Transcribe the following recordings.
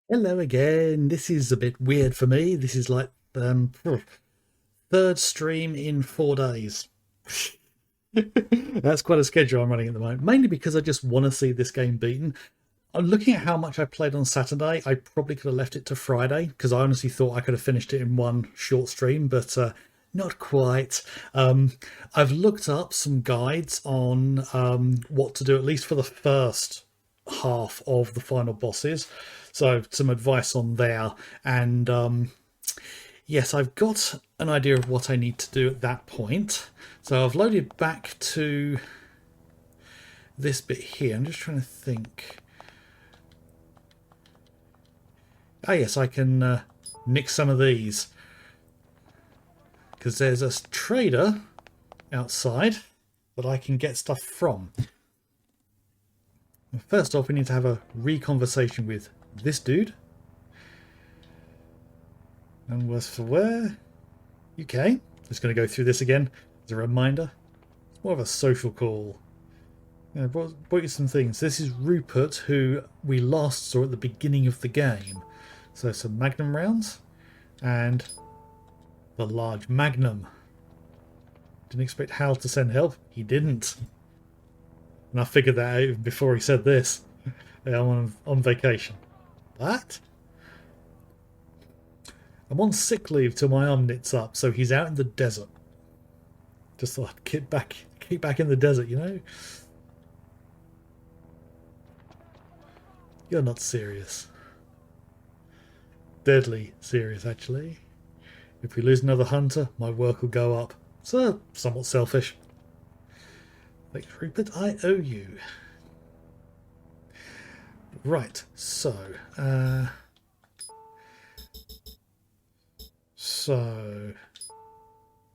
Hello again. This is a bit weird for me. This is like third stream in 4 days. That's quite a schedule I'm running at the moment. Mainly because I just want to see this game beaten. I'm looking at how much I played on Saturday. I probably could have left it to Friday because I honestly thought I could have finished it in one short stream, but not quite. I've looked up some guides on what to do, at least for the first half of the final bosses. So some advice on there. And yes, I've got an idea of what I need to do at that point. So I've loaded back to this bit here. I'm just trying to think. Ah, yes, I can nick some of these. Because there's a trader outside that I can get stuff from. First off, we need to have a re-conversation with this dude. And worse for wear. UK. Just going to go through this again as a reminder. It's more of a social call. I brought you some things. This is Rupert, who we last saw at the beginning of the game. So some Magnum rounds and the large Magnum. Didn't expect Hal to send help. He didn't. And I figured that out even before he said this. Yeah, I'm on vacation. What? I'm on sick leave till my arm knits up, so he's out in the desert. Just thought I'd keep back in the desert, you know? You're not serious. Deadly serious, actually. If we lose another hunter, my work will go up. So, somewhat selfish. Thanks, Rupert. I owe you. Right, so...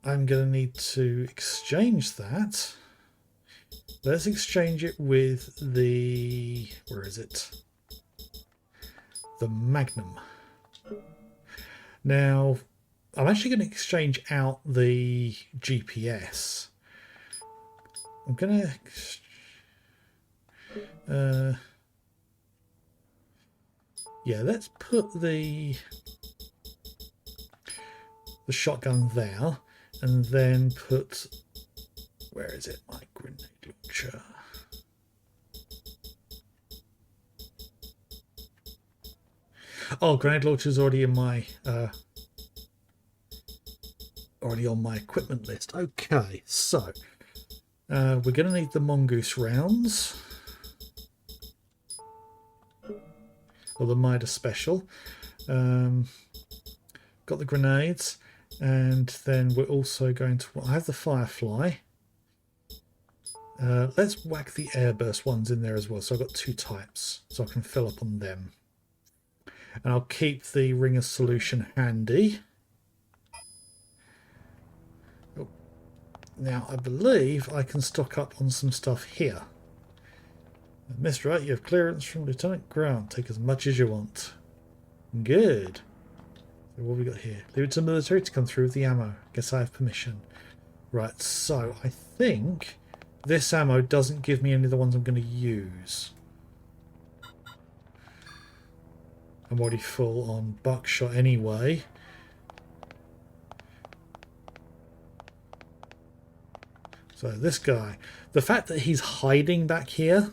I'm going to need to exchange that. Let's exchange it with the... Where is it? The Magnum. Now, I'm actually going to exchange out the GPS. I'm going to... yeah, let's put the shotgun there, and then put... Where is it? My grenade launcher. Oh, grenade launcher's already in my... already on my equipment list. Okay, so... we're going to need the mongoose rounds. Or the Midas special. Got the grenades. And then we're also going to... I have the Firefly. Let's whack the airburst ones in there as well. So I've got two types. So I can fill up on them. And I'll keep the Ring of Solution handy. Oh. Now, I believe I can stock up on some stuff here. Mr. Wright, you have clearance from Lieutenant Grant. Take as much as you want. Good. So what have we got here? Leave it to the military to come through with the ammo. Guess I have permission. Right, so I think this ammo doesn't give me any of the ones I'm going to use. I'm already full on buckshot anyway. So this guy, the fact that he's hiding back here,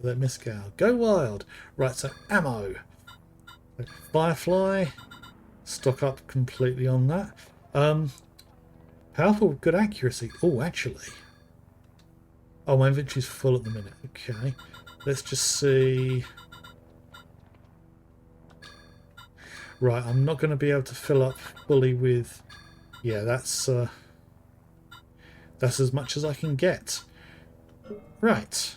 let Miscal go wild. Right, so ammo. Firefly, stock up completely on that. Powerful, good accuracy. Oh, actually. Oh, my inventory's full at the minute. Okay, let's just see. Right, I'm not going to be able to fill up fully with... Yeah, that's as much as I can get. Right.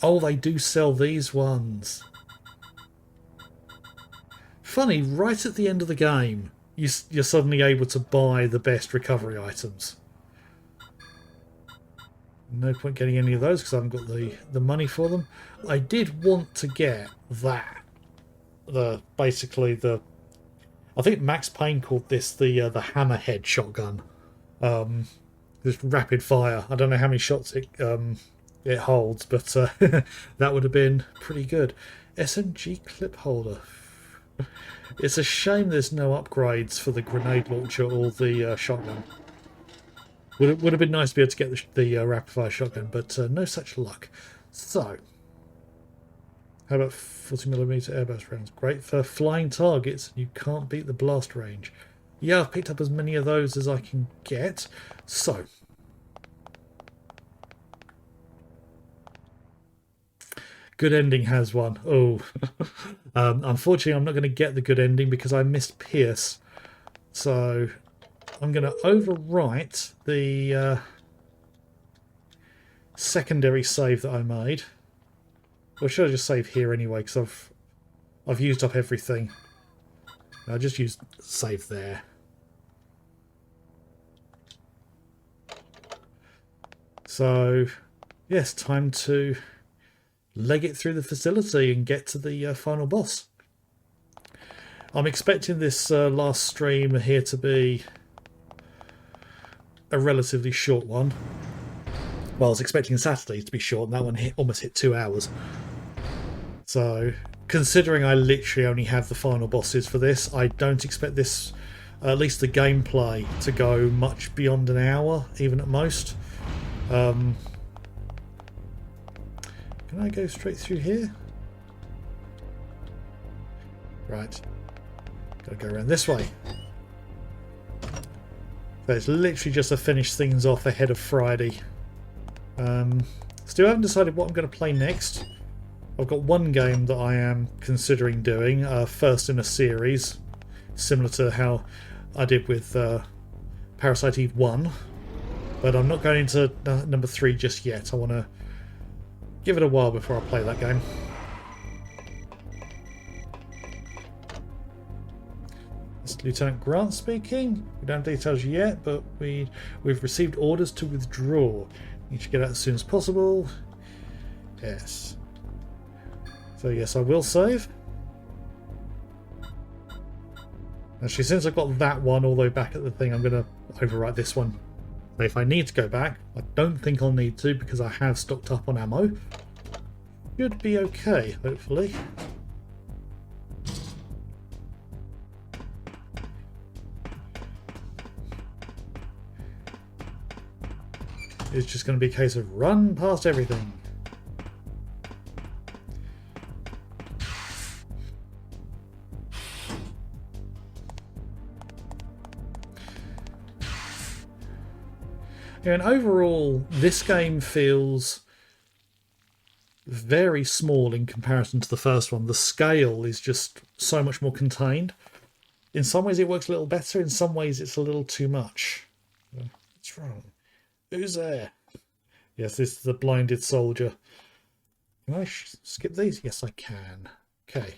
Oh, they do sell these ones. Funny, right at the end of the game, you're suddenly able to buy the best recovery items. No point getting any of those because I haven't got the money for them. I did want to get that. Basically the... I think Max Payne called this the hammerhead shotgun. Just rapid fire. I don't know how many shots it holds, but that would have been pretty good. SMG clip holder. It's a shame there's no upgrades for the grenade launcher or the shotgun. Would have been nice to be able to get the rapid fire shotgun, but no such luck. So, how about 40mm airburst rounds? Great for flying targets. You can't beat the blast range. Yeah, I've picked up as many of those as I can get. So, good ending has one. Oh, unfortunately, I'm not going to get the good ending because I missed Pierce. So, I'm going to overwrite the secondary save that I made. Or should I just save here anyway? Because I've used up everything. I'll just use save there. So, yes, time to leg it through the facility and get to the final boss. I'm expecting this last stream here to be a relatively short one. Well, I was expecting Saturday to be short, and that one almost hit 2 hours. So, considering I literally only have the final bosses for this, I don't expect this, at least the gameplay, to go much beyond an hour, even at most. Can I go straight through here? Right. Gotta go around this way. So it's literally just to finish things off ahead of Friday. Still haven't decided what I'm going to play next. I've got one game that I am considering doing, first in a series, similar to how I did with Parasite Eve 1. But I'm not going into number 3 just yet. I want to give it a while before I play that game. It's Lieutenant Grant speaking. We don't have details yet, but we've received orders to withdraw. Need to get out as soon as possible. Yes. So yes, I will save. Actually, since I've got that one all the way back at the thing, I'm going to overwrite this one. But if I need to go back, I don't think I'll need to because I have stocked up on ammo. Should be okay, hopefully. It's just going to be a case of run past everything. Yeah, and overall, this game feels very small in comparison to the first one. The scale is just so much more contained. In some ways it works a little better, in some ways it's a little too much. What's wrong? Who's there? Yes, this is the blinded soldier. Can I skip these? Yes, I can. Okay.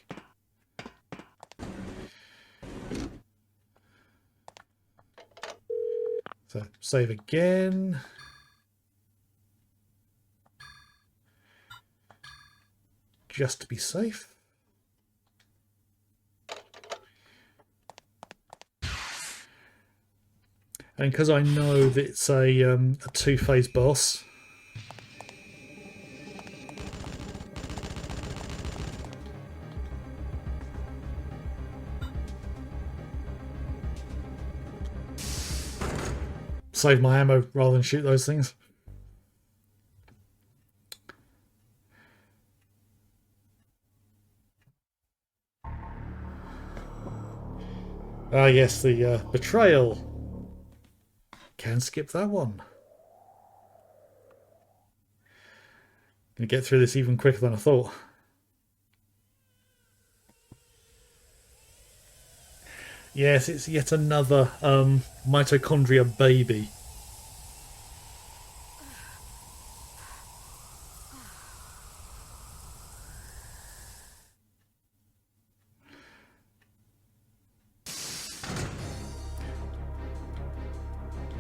So, save again. Just to be safe. And because I know that it's a two-phase boss, save my ammo rather than shoot those things. Ah yes, the betrayal. Can skip that one. Gonna get through this even quicker than I thought. Yes, it's yet another mitochondria baby.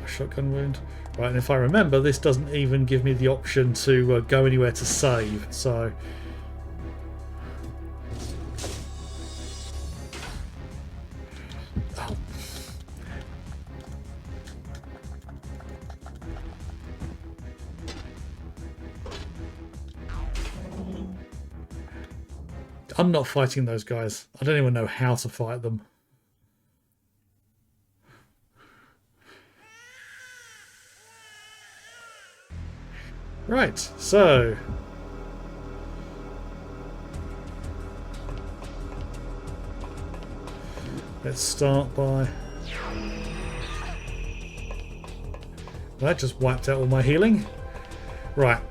Shotgun wound. Right, and if I remember, this doesn't even give me the option to go anywhere to save, so... Oh. I'm not fighting those guys. I don't even know how to fight them. Right, so let's start by... That just wiped out all my healing. Right.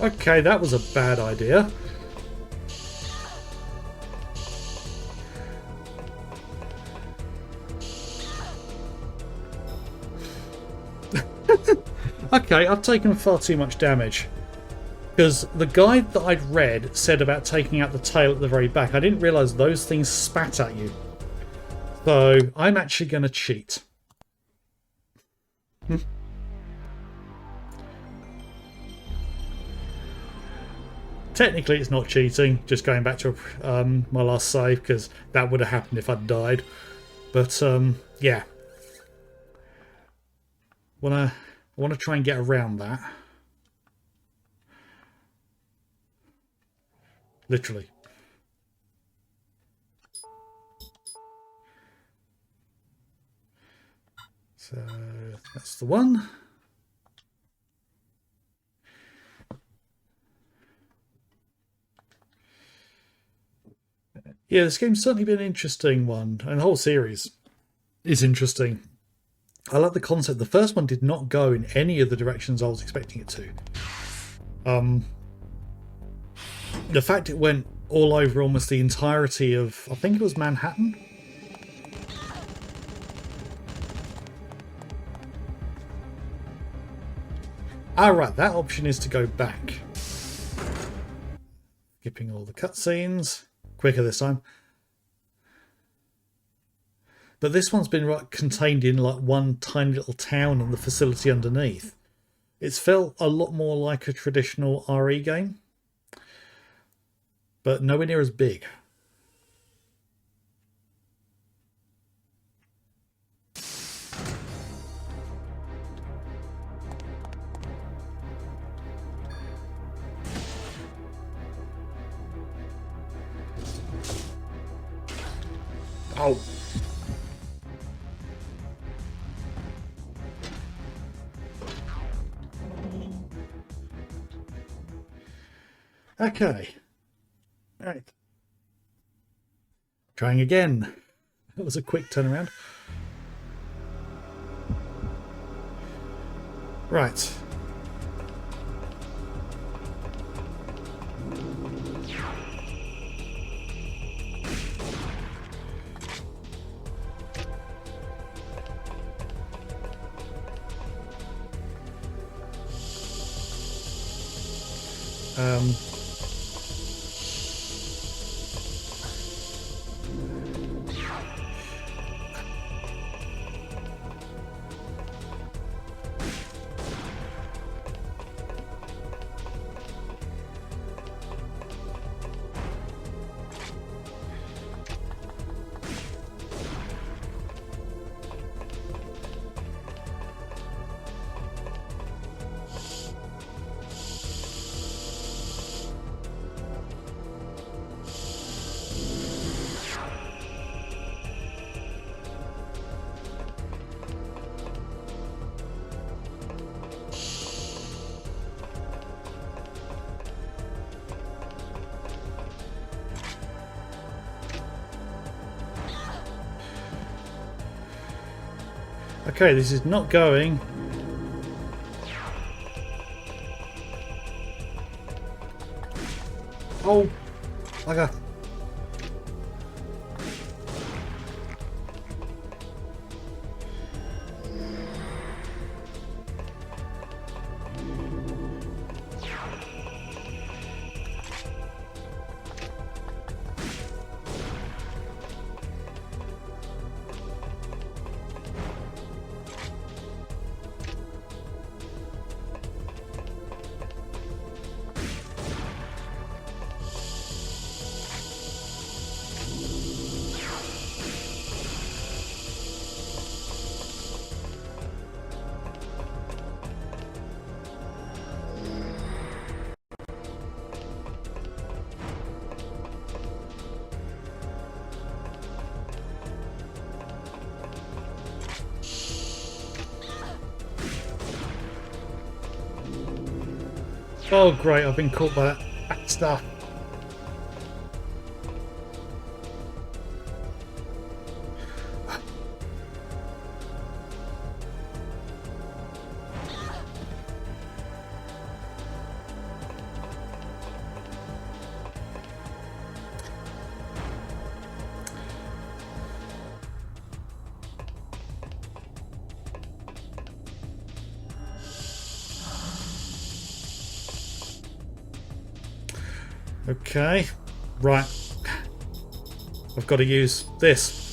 Okay, that was a bad idea. Okay, I've taken far too much damage. Because the guide that I'd read said about taking out the tail at the very back. I didn't realise those things spat at you. So, I'm actually going to cheat. Technically, it's not cheating, just going back to my last save, because that would have happened if I'd died. But, yeah. I want to try and get around that. Literally. So, that's the one. Yeah, this game's certainly been an interesting one, and the whole series is interesting. I like the concept. The first one did not go in any of the directions I was expecting it to. The fact it went all over almost the entirety of, I think it was Manhattan. Ah, right, that option is to go back. Skipping all the cutscenes. Quicker this time. But this one's been contained in like one tiny little town and the facility underneath. It's felt a lot more like a traditional RE game, but nowhere near as big. Oh. Okay. Right. Trying again. That was a quick turnaround. Right. Okay, this is not going. Oh, bugger. Oh great, I've been caught by that stuff. Okay, right. I've got to use this.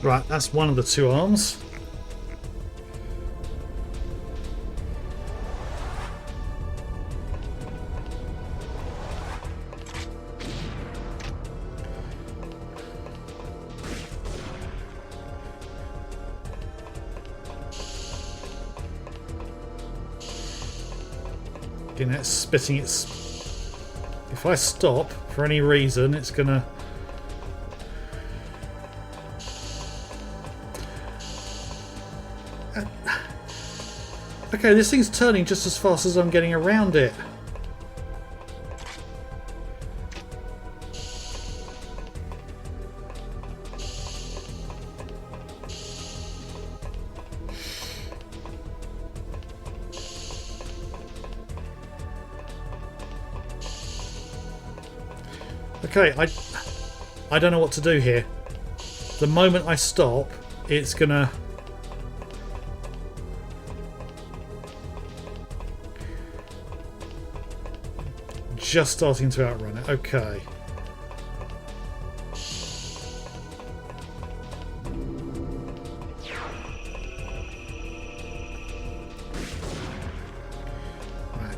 Right, that's one of the two arms. Again, it's spitting its... If I stop for any reason, it's gonna... Okay, this thing's turning just as fast as I'm getting around it. Okay, I don't know what to do here. The moment I stop, it's gonna... Just starting to outrun it. Okay. Right.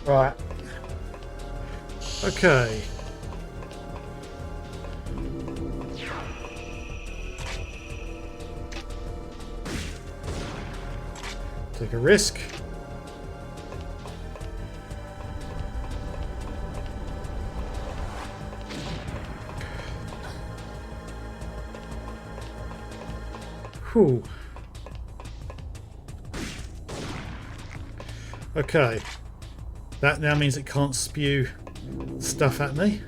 Right. Okay. Take a risk. Whew. Okay. That now means it can't spew stuff at me.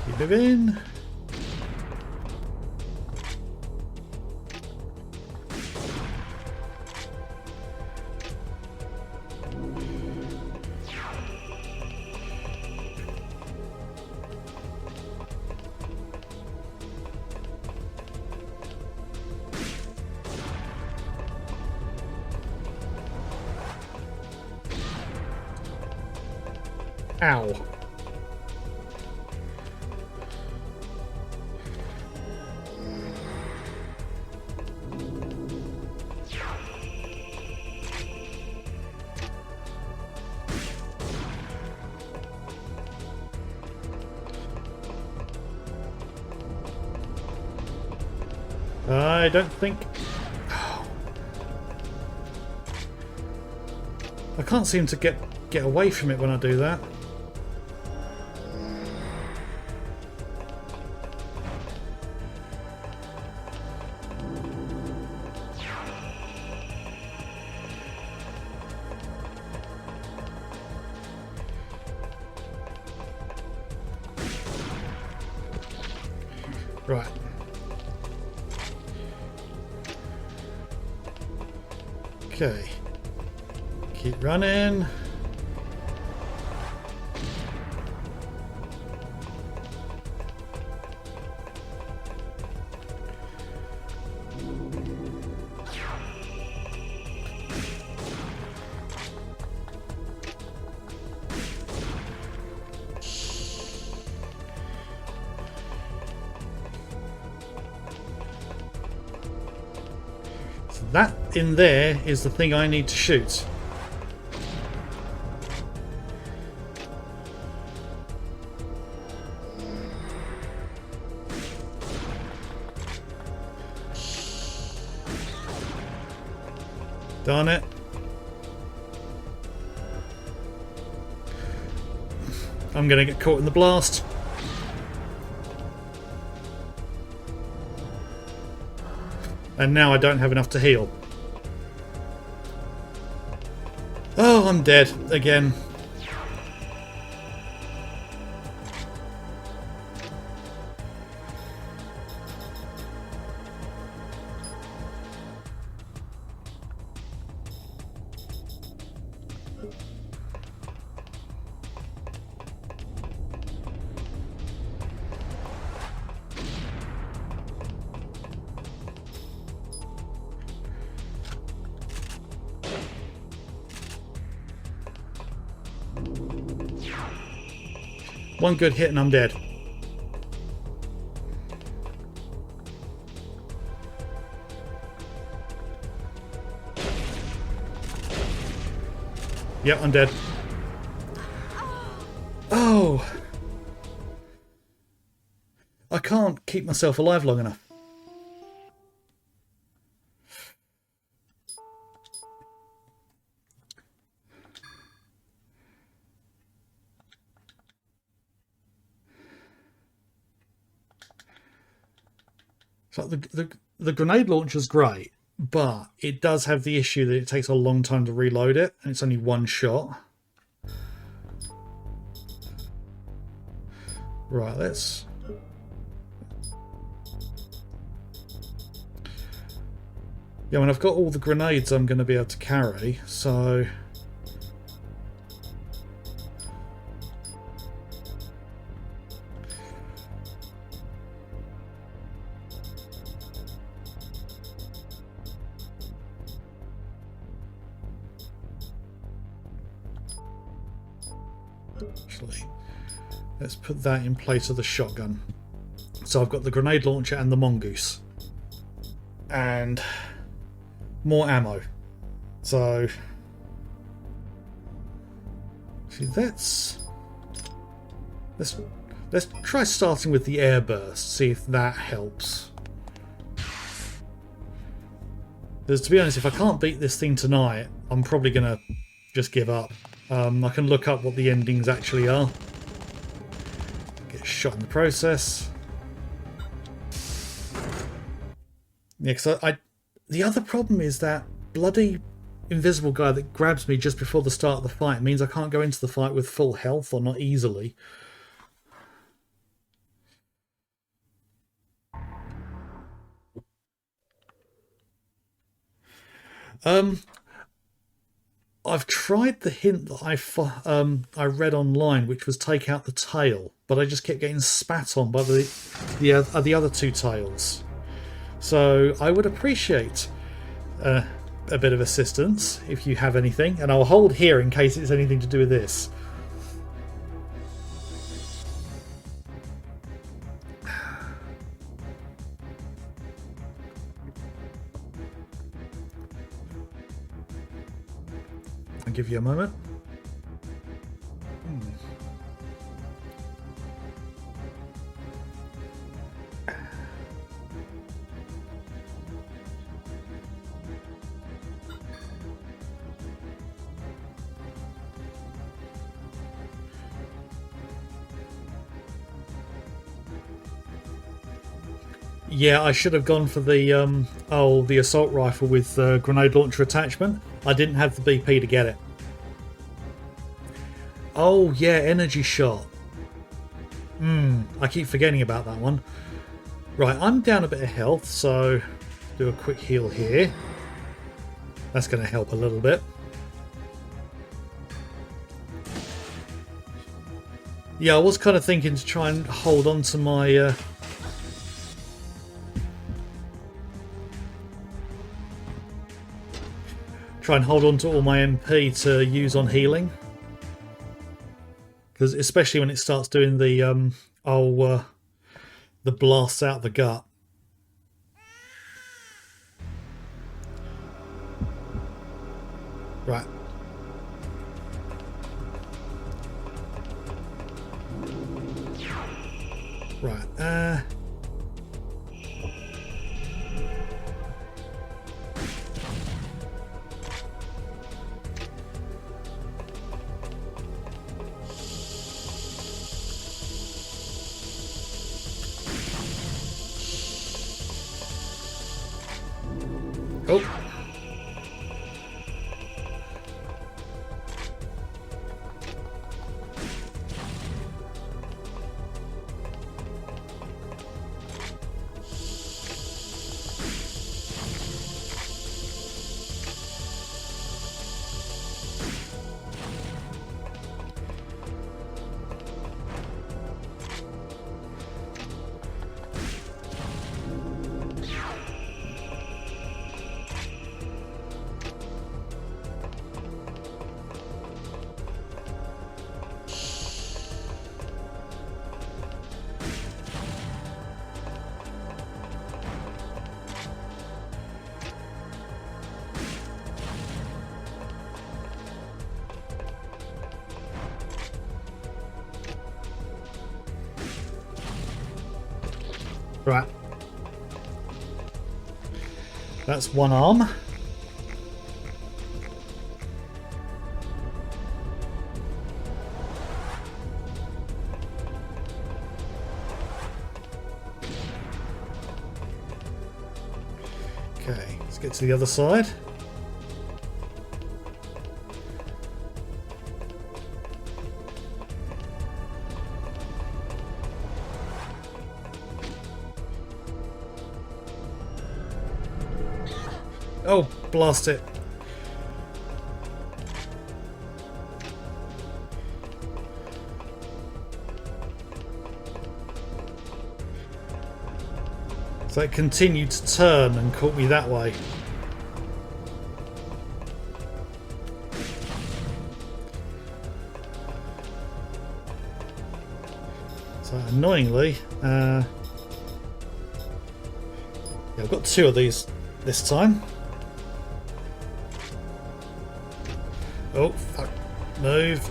Keep it in. Ow. I don't think... I can't seem to get away from it when I do that. Right. Okay. Keep running. That in there is the thing I need to shoot. Darn it. I'm going to get caught in the blast. And now I don't have enough to heal. Oh, I'm dead again. One good hit and I'm dead. Yep, I'm dead. Oh! I can't keep myself alive long enough. So the grenade launcher's great, but it does have the issue that it takes a long time to reload it, and it's only one shot. Right, let's... Yeah, when I've got all the grenades I'm going to be able to carry, so... Actually, let's put that in place of the shotgun. So I've got the grenade launcher and the mongoose. And more ammo. So see, let's try starting with the air burst, see if that helps. Because to be honest, if I can't beat this thing tonight, I'm probably gonna just give up. I can look up what the endings actually are. Get shot in the process. Yeah, because the other problem is that bloody invisible guy that grabs me just before the start of the fight means I can't go into the fight with full health, or not easily. I've tried the hint that I read online, which was take out the tail, but I just kept getting spat on by the other two tails. So I would appreciate a bit of assistance if you have anything, and I'll hold here in case it's anything to do with this. I'll give you a moment. Yeah, I should have gone for the the assault rifle with grenade launcher attachment. I didn't have the BP to get it. Oh yeah, energy shot. I keep forgetting about that one. Right, I'm down a bit of health, so do a quick heal here. That's going to help a little bit. Yeah, I was kind of thinking to try and hold on to my... try and hold on to all my MP to use on healing. Because especially when it starts doing the blasts out the gut. Right. Right. Oh. Right. That's one arm. Okay, let's get to the other side. Oh, blast it. So it continued to turn and caught me that way. So annoyingly, yeah, I've got two of these this time. Oh, fuck. Move.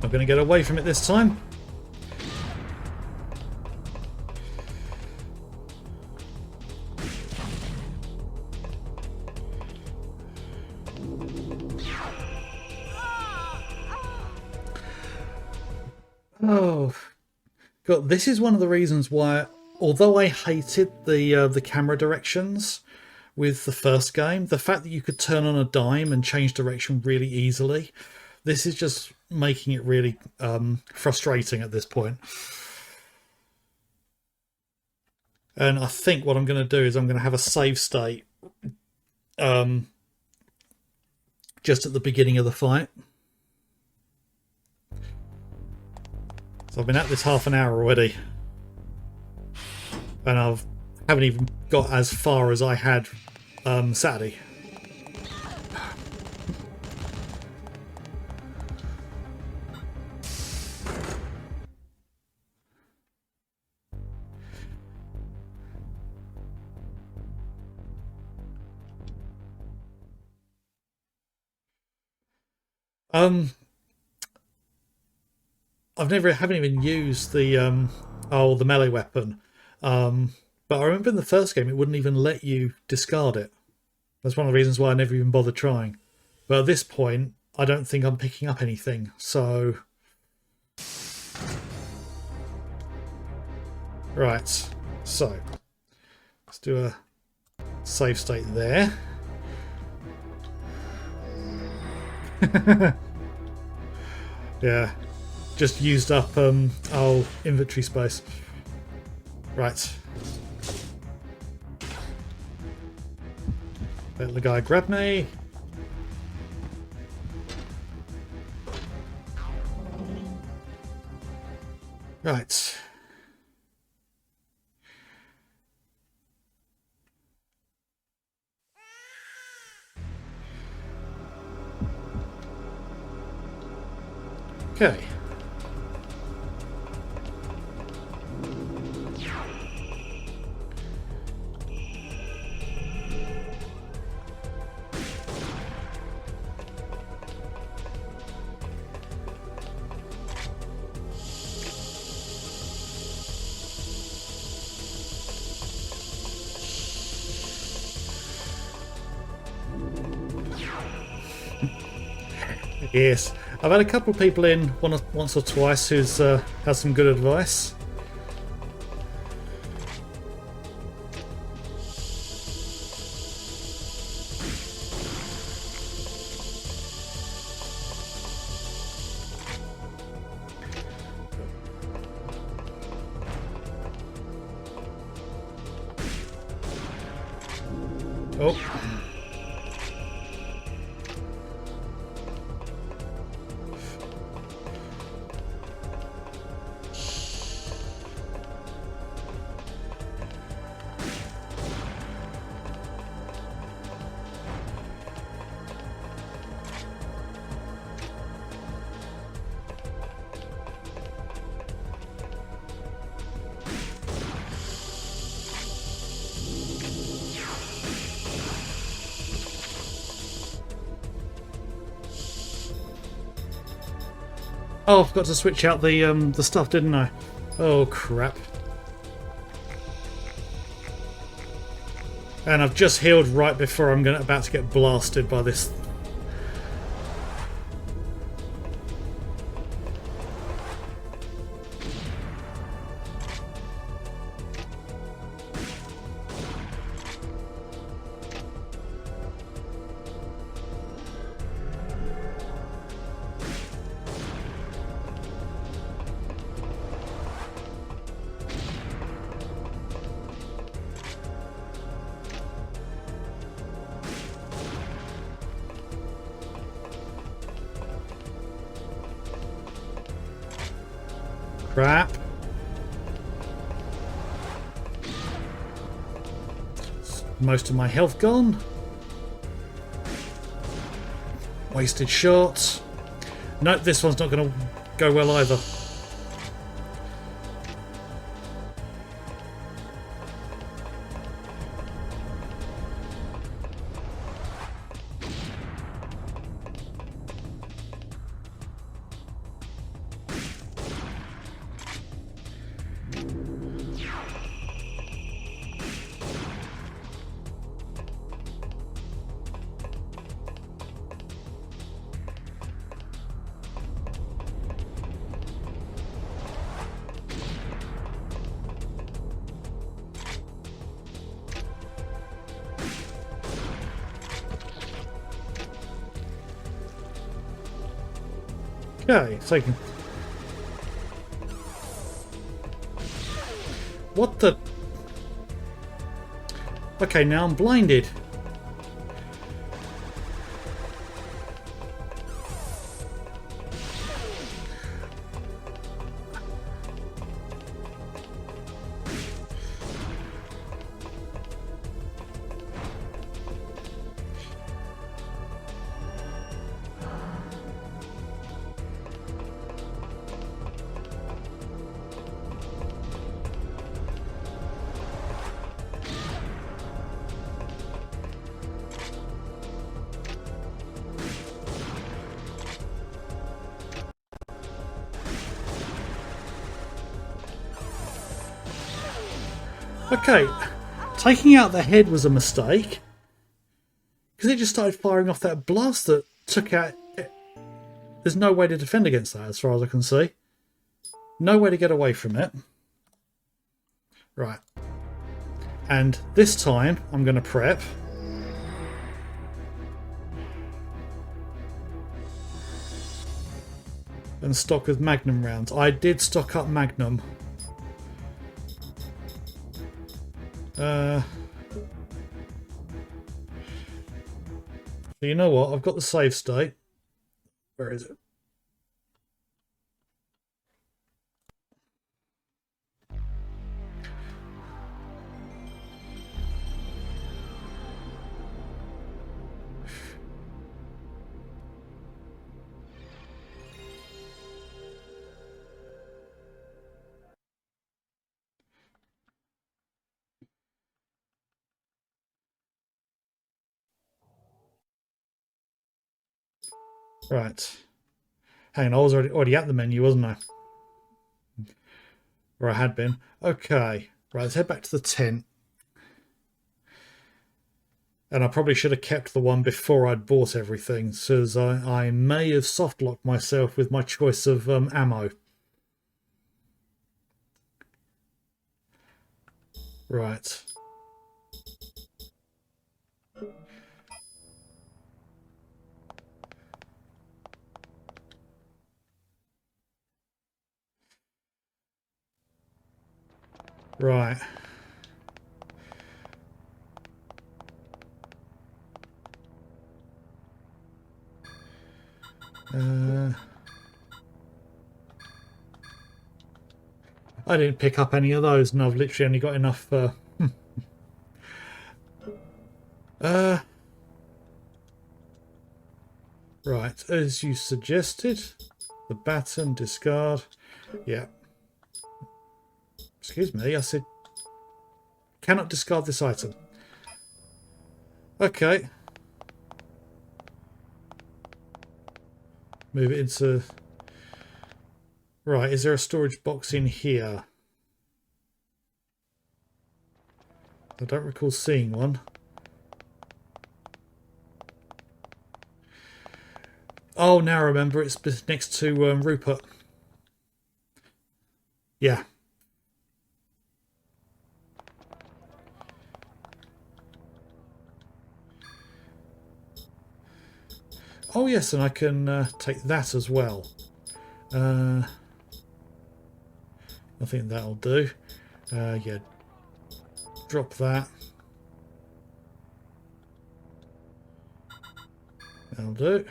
I'm going to get away from it this time. Oh, God, this is one of the reasons why, although I hated the camera directions with the first game, the fact that you could turn on a dime and change direction really easily, this is just making it really frustrating at this point. And I think what I'm going to do is I'm going to have a save state just at the beginning of the fight. So I've been at this half an hour already, and haven't even got as far as I had Saturday. Haven't even used the the melee weapon, but I remember in the first game it wouldn't even let you discard it. That's one of the reasons why I never even bothered trying. But at this point, I don't think I'm picking up anything. So Right, so let's do a save state there. Yeah, just used up our inventory space. Right. Let the guy grab me. Right. Okay. Yes, I've had a couple of people in once or twice who's had some good advice. Oh. Oh, I forgot to switch out the stuff, didn't I? Oh crap. And I've just healed right before I'm about to get blasted by this. Crap. Most of my health gone. Wasted shots. Nope, this one's not going to go well either. Okay, so what the? Okay, now I'm blinded. Okay, taking out the head was a mistake because it just started firing off that blast that took out. There's no way to defend against that, as far as I can see. No way to get away from it. Right. And this time I'm going to prep. And stock with Magnum rounds. I did stock up Magnum. So you know what? I've got the save state. Where is it? Right. Hang on, I was already at the menu, wasn't I? Or I had been. Okay. Right, let's head back to the tent. And I probably should have kept the one before I'd bought everything, since I may have soft-locked myself with my choice of ammo. Right. Right. I didn't pick up any of those, and I've literally only got enough. Right, as you suggested, the baton discard. Yeah. Excuse me, I said cannot discard this item. Okay. Move it into... Right, is there a storage box in here? I don't recall seeing one. Oh, now I remember, it's next to Rupert. Yeah. Oh yes, and I can take that as well. I think that'll do. Yeah. Drop that. That'll do.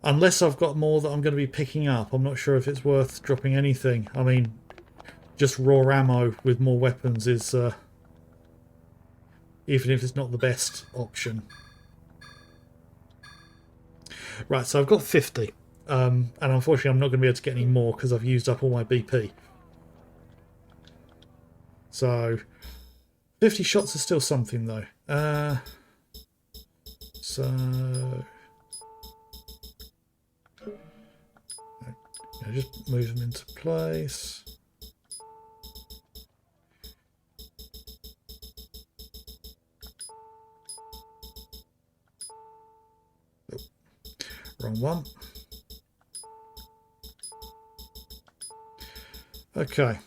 Unless I've got more that I'm going to be picking up, I'm not sure if it's worth dropping anything. I mean, just raw ammo with more weapons is, even if it's not the best option. Right, so I've got 50. And unfortunately I'm not going to be able to get any more because I've used up all my BP. So 50 shots is still something though. So just move them into place. Oh, wrong one. Okay.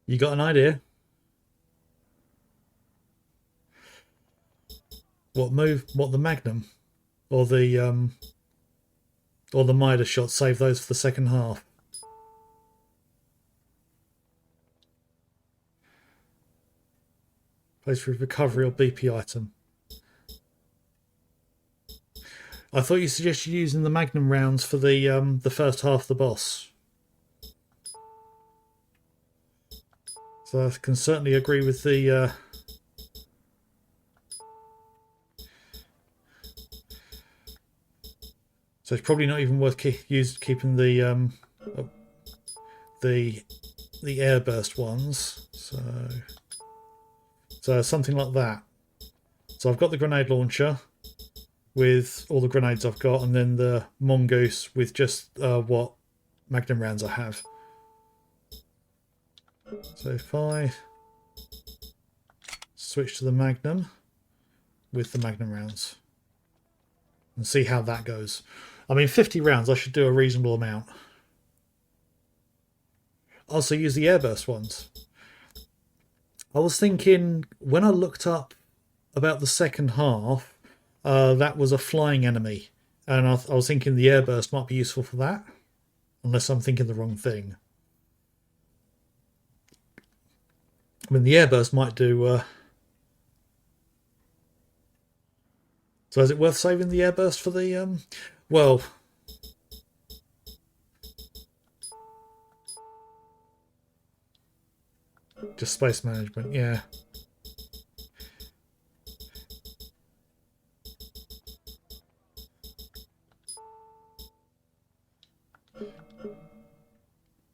You got an idea? What move? What, the Magnum, or the Midas shot? Save those for the second half. Place for recovery or BP item. I thought you suggested using the Magnum rounds for the first half of the boss. So I can certainly agree with the. So it's probably not even worth keeping the airburst ones. So something like that. So I've got the grenade launcher with all the grenades I've got, and then the mongoose with just what Magnum rounds I have. So if I switch to the Magnum with the Magnum rounds and see how that goes. I mean, 50 rounds, I should do a reasonable amount. Also use the airburst ones. I was thinking, when I looked up about the second half, that was a flying enemy. And I was thinking the airburst might be useful for that. Unless I'm thinking the wrong thing. I mean, the airburst might do... So is it worth saving the airburst for the... Well... Just space management, yeah.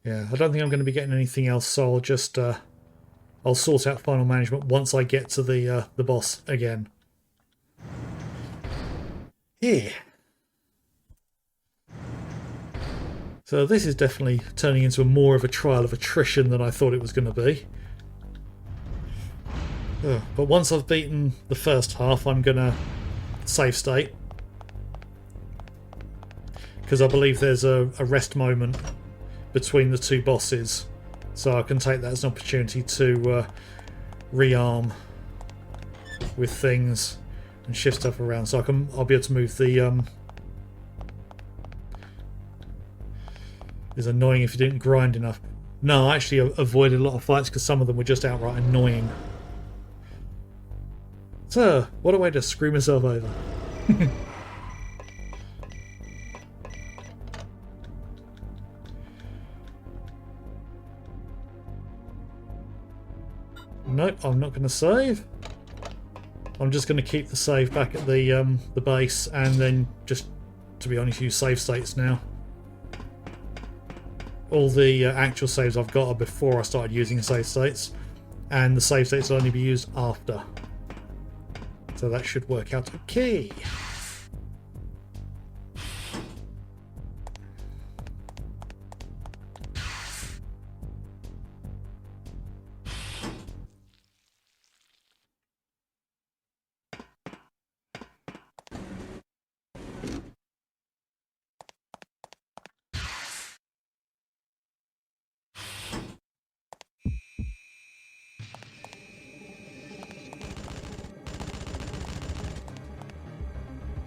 Yeah, I don't think I'm going to be getting anything else, so I'll just I'll sort out final management once I get to the boss again. Yeah. So this is definitely turning into more of a trial of attrition than I thought it was going to be. But once I've beaten the first half, I'm going to save state. Because I believe there's a rest moment between the two bosses. So I can take that as an opportunity to rearm with things and shift stuff around. So I'll be able to move the... It's annoying if you didn't grind enough. No, I actually avoided a lot of fights because some of them were just outright annoying. So, what a way to screw myself over. Nope, I'm not going to save. I'm just going to keep the save back at the base and then just, to be honest, use save states now. All the actual saves I've got are before I started using save states, and the save states will only be used after. So that should work out okay.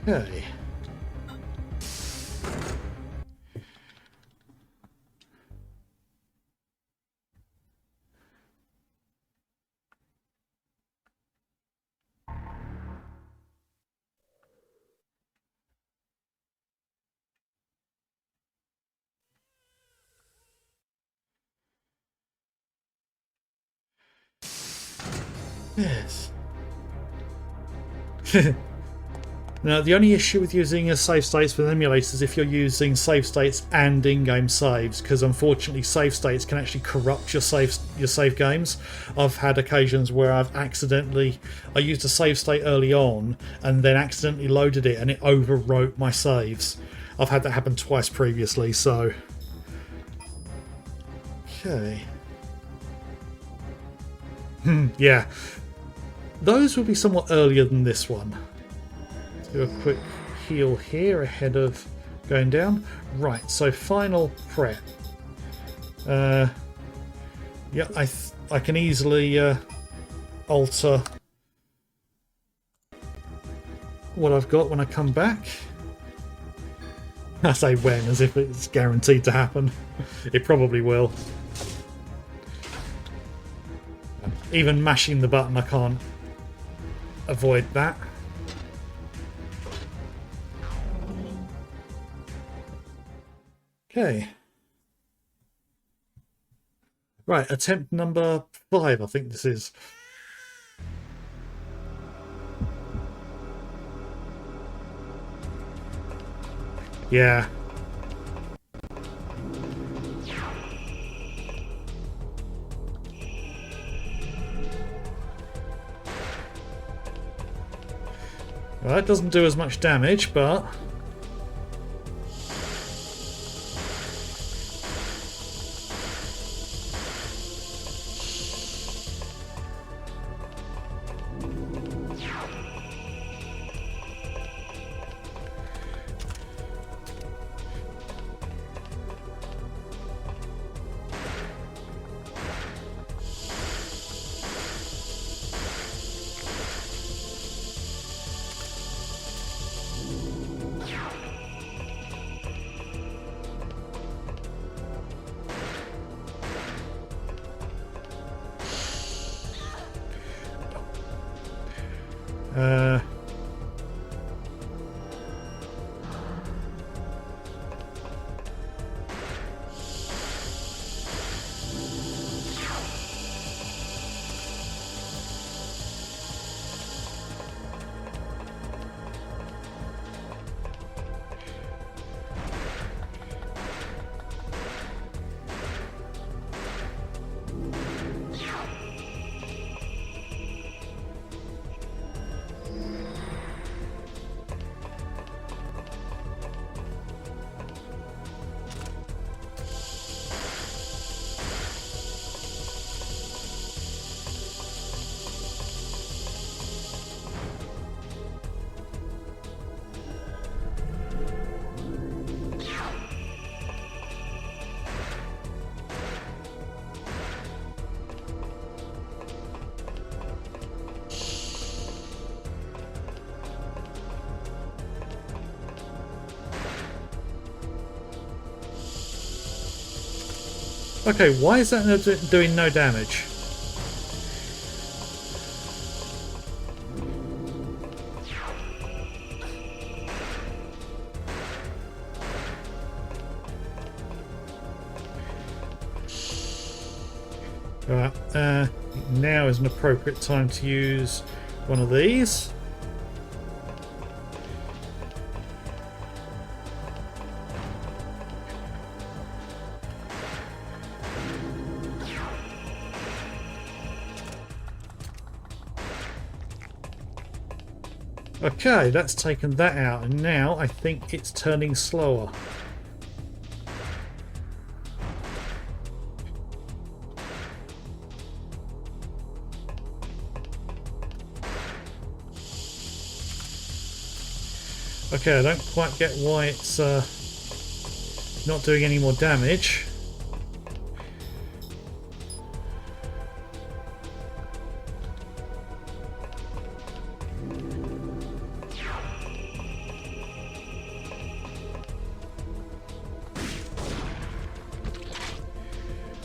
Okay. Yes. Now, the only issue with using a save states with emulators is if you're using save states and in-game saves, because unfortunately save states can actually corrupt your save games. I've had occasions where I used a save state early on and then accidentally loaded it and it overwrote my saves. I've had that happen twice previously, so... Okay. Yeah. Those will be somewhat earlier than this one. Do a quick heal here ahead of going down. Right, so final prep. Yeah, I can easily alter what I've got when I come back. I say when, as if it's guaranteed to happen. It probably will. Even mashing the button, I can't avoid that. Okay. Right, attempt number 5, I think this is. Yeah. Well, it doesn't do as much damage, but... Uh, okay, why is that doing no damage? Right, now is an appropriate time to use one of these. Okay, that's taken that out, and now I think it's turning slower. Okay, I don't quite get why it's not doing any more damage.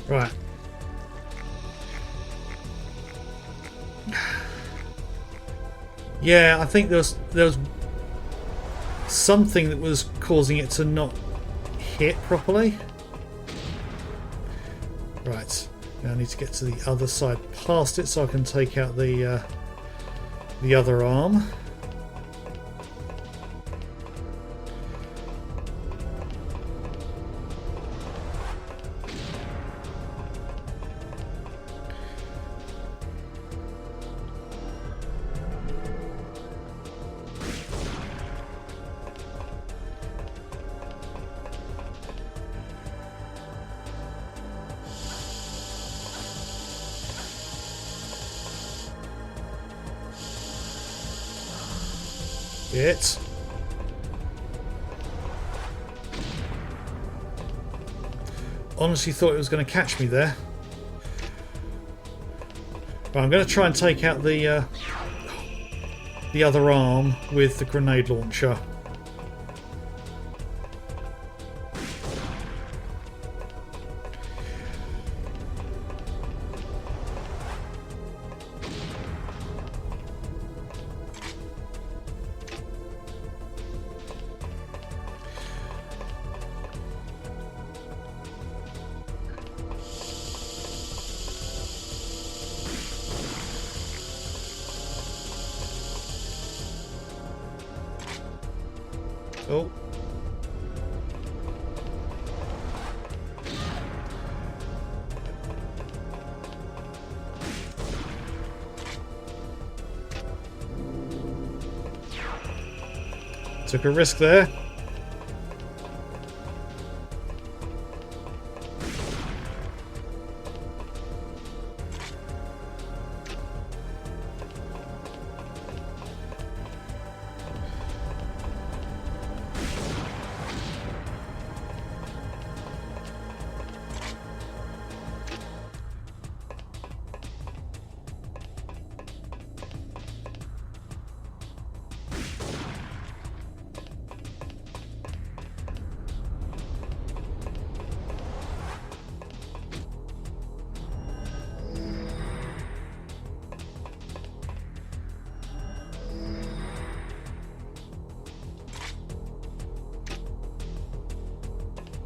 Right. Yeah, I think there was something that was causing it to not hit properly. Right. Now I need to get to the other side past it so I can take out the other arm. It. Honestly thought it was going to catch me there. Right, I'm going to try and take out the other arm with the grenade launcher. Oh. Took a risk there.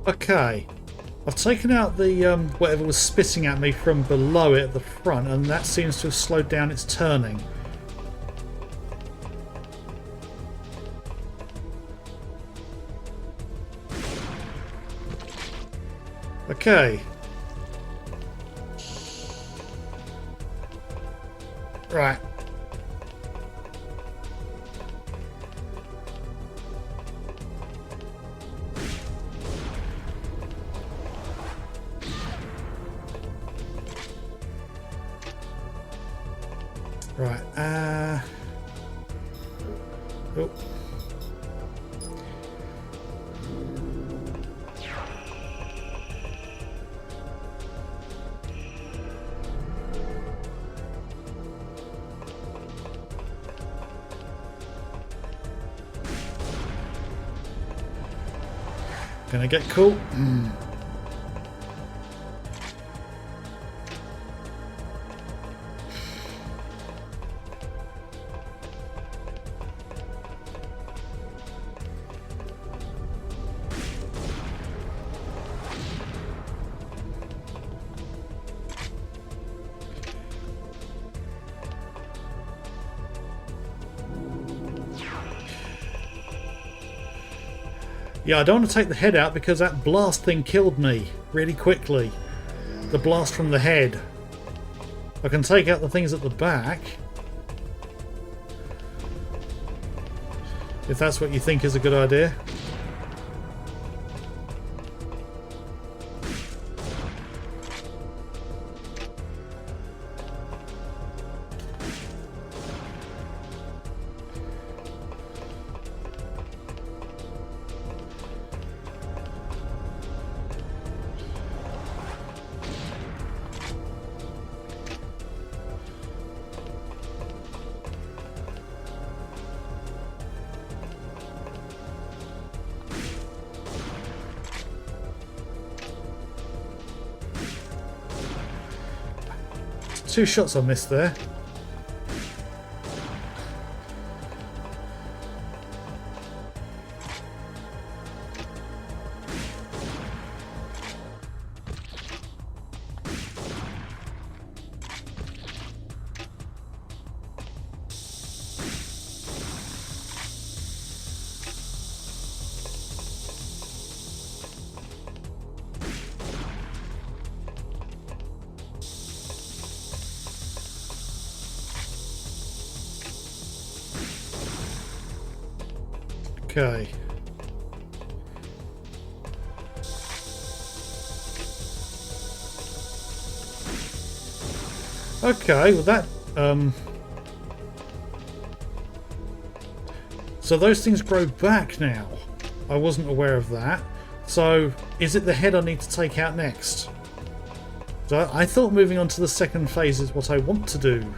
Okay. I've taken out the whatever was spitting at me from below it at the front, and that seems to have slowed down its turning. Okay. Right. Right. Oh. Gonna get cool. Yeah, I don't want to take the head out because that blast thing killed me really quickly. The blast from the head. I can take out the things at the back. If that's what you think is a good idea. Two shots I missed there. Okay. Okay, well that so those things grow back now. I wasn't aware of that. So is it the head I need to take out next? So I thought moving on to the second phase is what I want to do.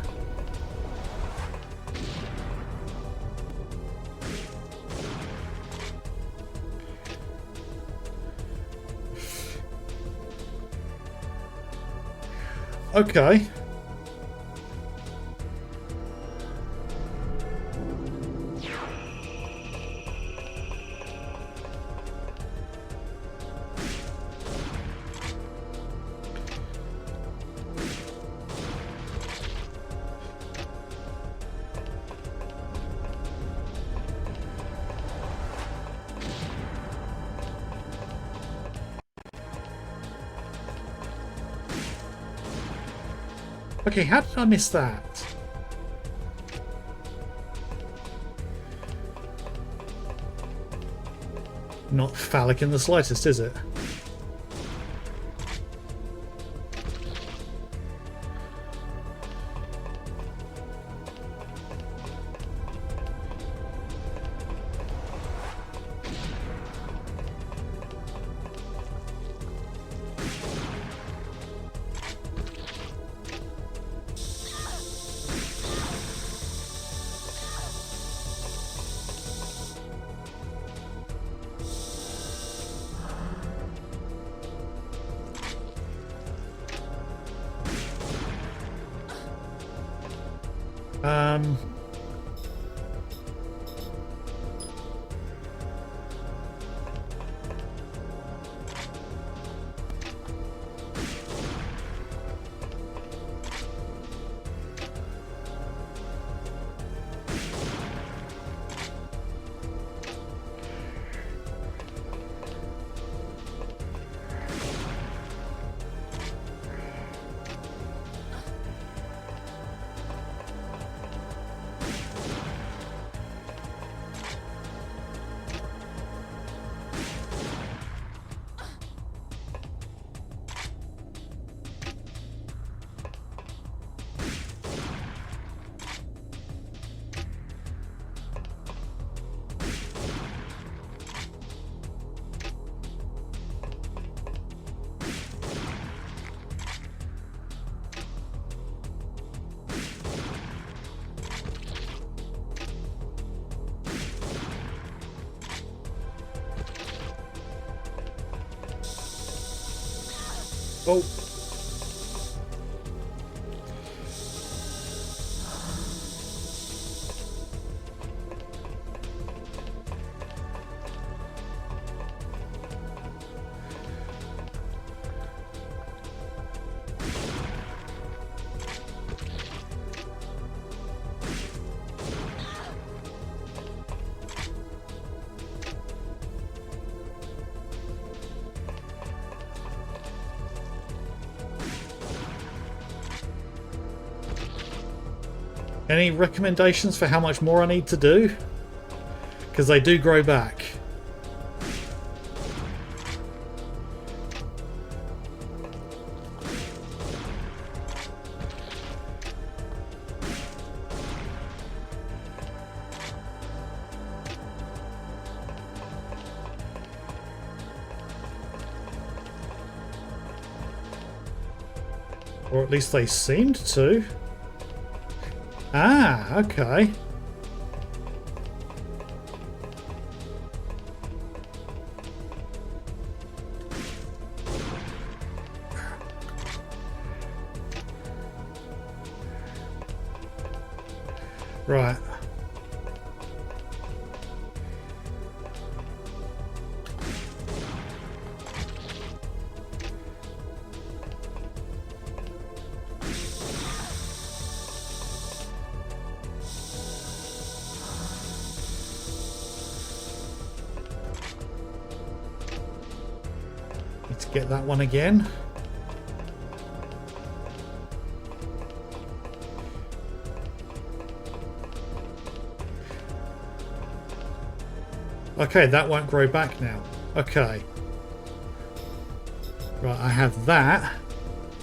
Okay. Okay, how did I miss that? Not phallic in the slightest, is it? Um, Oh. Any recommendations for how much more I need to do? Because they do grow back. Or at least they seemed to. Ah, okay. Right. Need to get that one again. Okay, that won't grow back now. Okay. Right, I have that.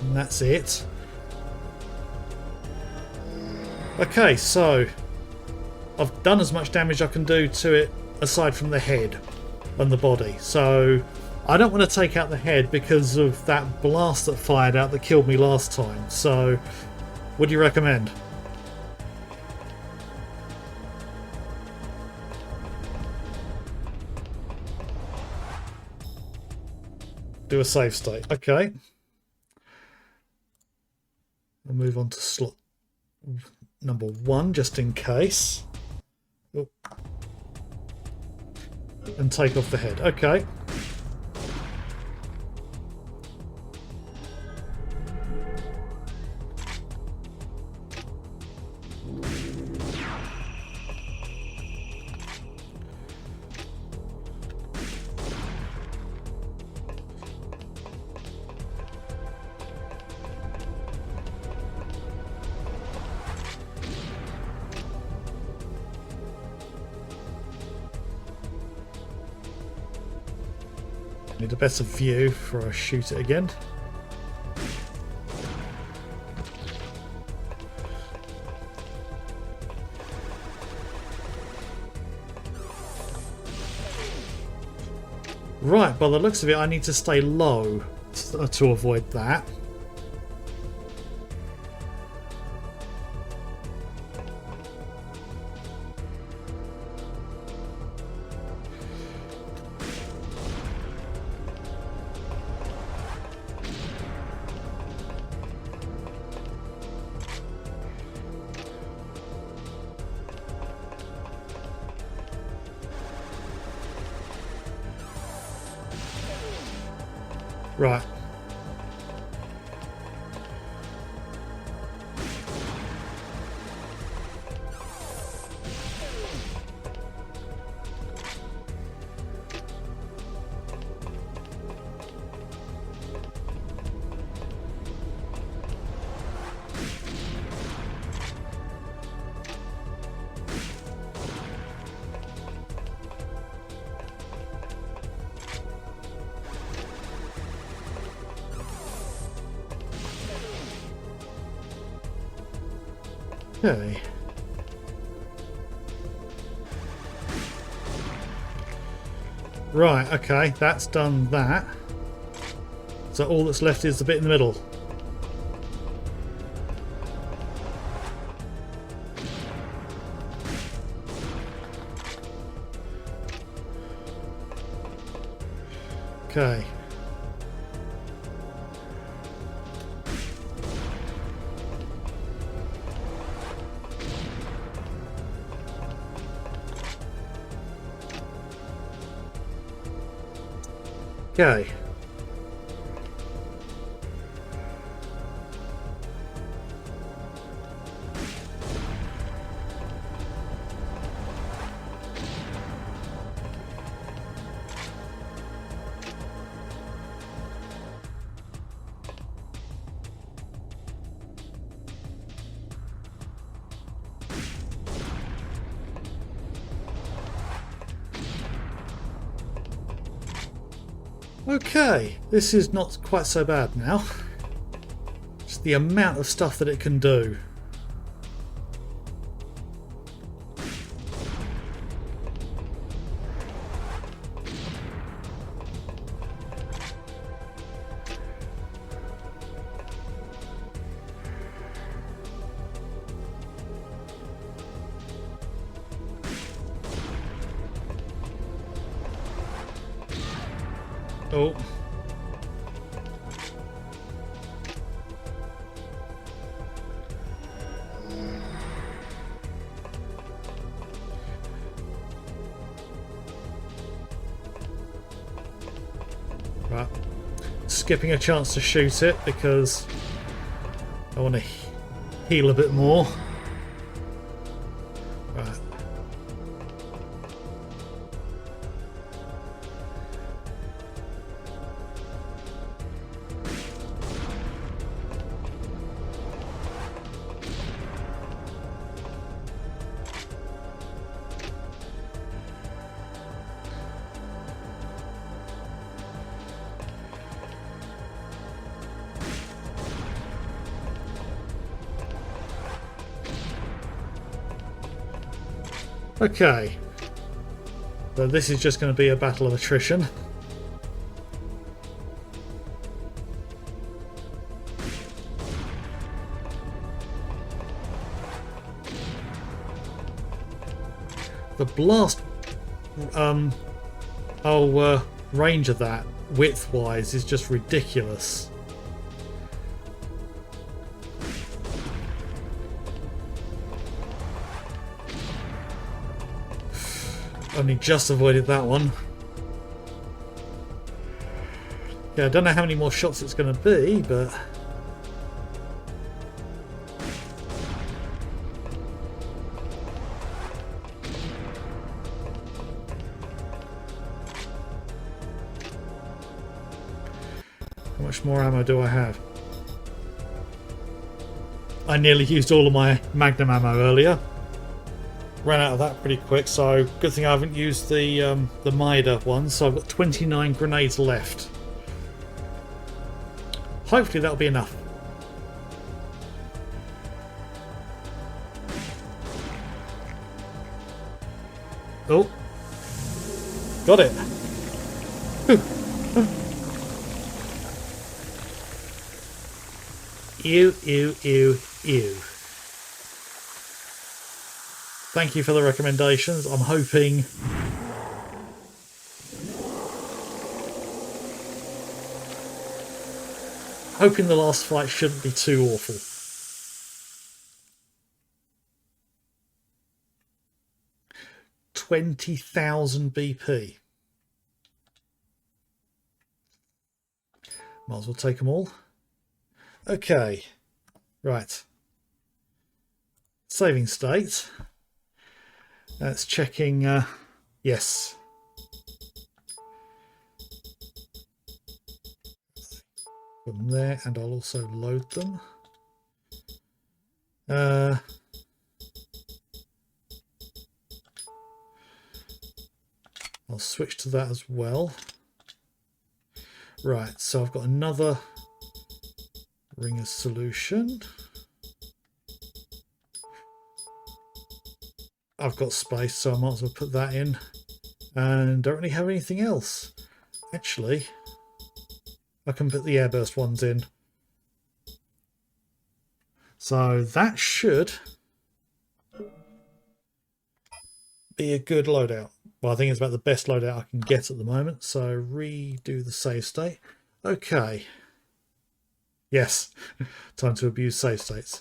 And that's it. Okay, so I've done as much damage I can do to it aside from the head and the body. So I don't want to take out the head because of that blast that fired out that killed me last time. So what do you recommend? Do a save state. Okay. We'll move on to slot number 1 just in case. Oh. And take off the head. Okay. Need a better view before I shoot it again. Right, by the looks of it, I need to stay low to avoid that. Right. Okay. Right, okay, that's done that. So all that's left is the bit in the middle. Okay. Okay. Okay, this is not quite so bad now. Just the amount of stuff that it can do. Oh. Right. Skipping a chance to shoot it because I want to heal a bit more. Right. Okay. So this is just going to be a battle of attrition. The blast range of that width-wise is just ridiculous. Only just avoided that one. Yeah, I don't know how many more shots it's going to be, but... How much more ammo do I have? I nearly used all of my Magnum ammo earlier. Ran out of that pretty quick, so good thing I haven't used the Mida one, so I've got 29 grenades left. Hopefully that'll be enough. Oh, got it. Ew, ew, ew, ew. Thank you for the recommendations. I'm hoping the last fight shouldn't be too awful. $20,000 BP. Might as well take them all. Okay, right. Saving state. That's checking. Yes. Put them there, and I'll also load them. I'll switch to that as well. Right, so I've got another ringer solution. I've got space, so I might as well put that in. And don't really have anything else. Actually, I can put the airburst ones in. So that should be a good loadout. Well, I think it's about the best loadout I can get at the moment. So redo the save state. Okay. Yes, time to abuse save states.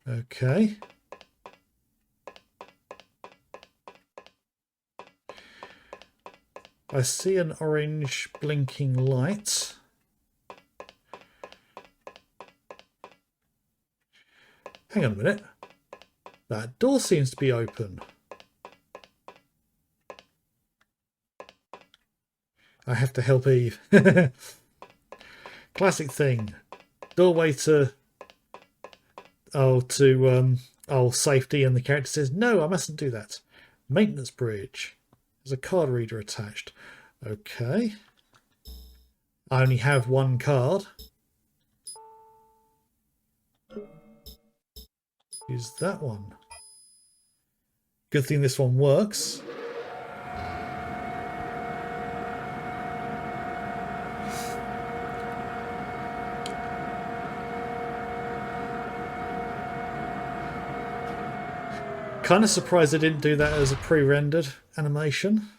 Okay. I see an orange blinking light. Hang on a minute. That door seems to be open. I have to help Eve. Classic thing. Doorway to safety, and the character says, no, I mustn't do that. Maintenance bridge. There's a card reader attached. Okay. I only have one card. Use that one. Good thing this one works. Kind of surprised I didn't do that as a pre-rendered animation.